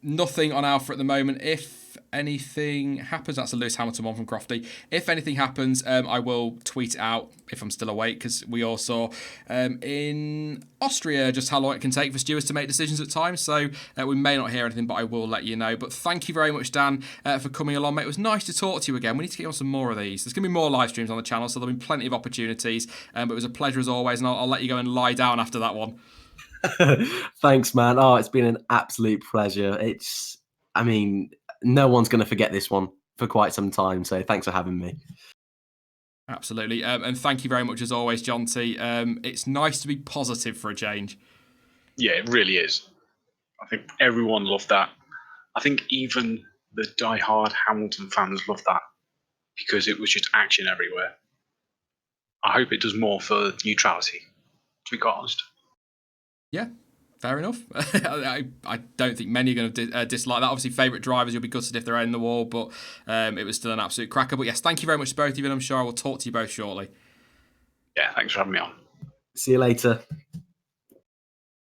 Nothing on Alpha at the moment. If anything happens, that's a Lewis Hamilton one from Crofty. If anything happens, I will tweet it out if I'm still awake, because we all saw in Austria just how long it can take for stewards to make decisions at times. So we may not hear anything, but I will let you know. But thank you very much, Dan, for coming along, mate. It was nice to talk to you again. We need to get on some more of these. There's going to be more live streams on the channel, so there'll be plenty of opportunities. But it was a pleasure as always, and I'll let you go and lie down after that one. Thanks, man. Oh, it's been an absolute pleasure. No one's going to forget this one for quite some time. So thanks for having me. Absolutely. And thank you very much as always, John T. It's nice to be positive for a change. Yeah, it really is. I think everyone loved that. I think even the die-hard Hamilton fans loved that because it was just action everywhere. I hope it does more for neutrality, to be quite honest. Yeah, fair enough. I don't think many are going to dislike that. Obviously, favourite drivers, you'll be gutted if they're in the wall, but it was still an absolute cracker. But yes, thank you very much to both of you, and I'm sure I will talk to you both shortly. Yeah, thanks for having me on. See you later.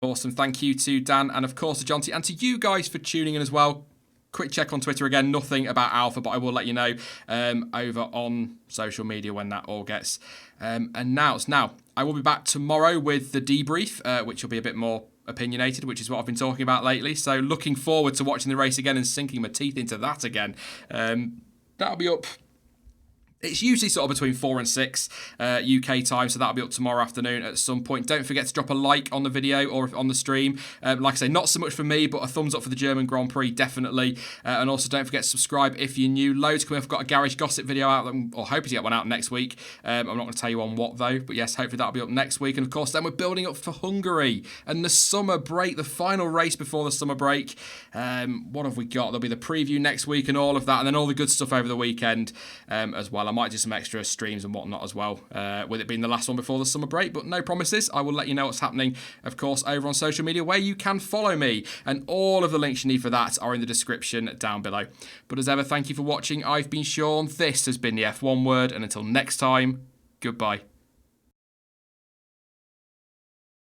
Awesome. Thank you to Dan and, of course, to John T, and to you guys for tuning in as well. Quick check on Twitter again, nothing about Alpha, but I will let you know over on social media when that all gets announced. Now, I will be back tomorrow with the debrief, which will be a bit more opinionated, which is what I've been talking about lately. So looking forward to watching the race again and sinking my teeth into that again. That'll be up. It's usually sort of between 4 and 6 UK time, so that'll be up tomorrow afternoon at some point. Don't forget to drop a like on the video or on the stream. Like I say, not so much for me, but a thumbs up for the German Grand Prix, definitely. And also don't forget to subscribe if you're new. Loads coming. I've got a garage gossip video out, or hoping to get one out next week. I'm not going to tell you on what though, but yes, hopefully that'll be up next week. And of course, then we're building up for Hungary and the summer break, the final race before the summer break. What have we got? There'll be the preview next week and all of that, and then all the good stuff over the weekend as well. I might do some extra streams and whatnot as well, with it being the last one before the summer break, but no promises. I will let you know what's happening, of course, over on social media where you can follow me, and all of the links you need for that are in the description down below. But as ever, thank you for watching. I've been Sean, this has been the F1 Word, and until next time, goodbye.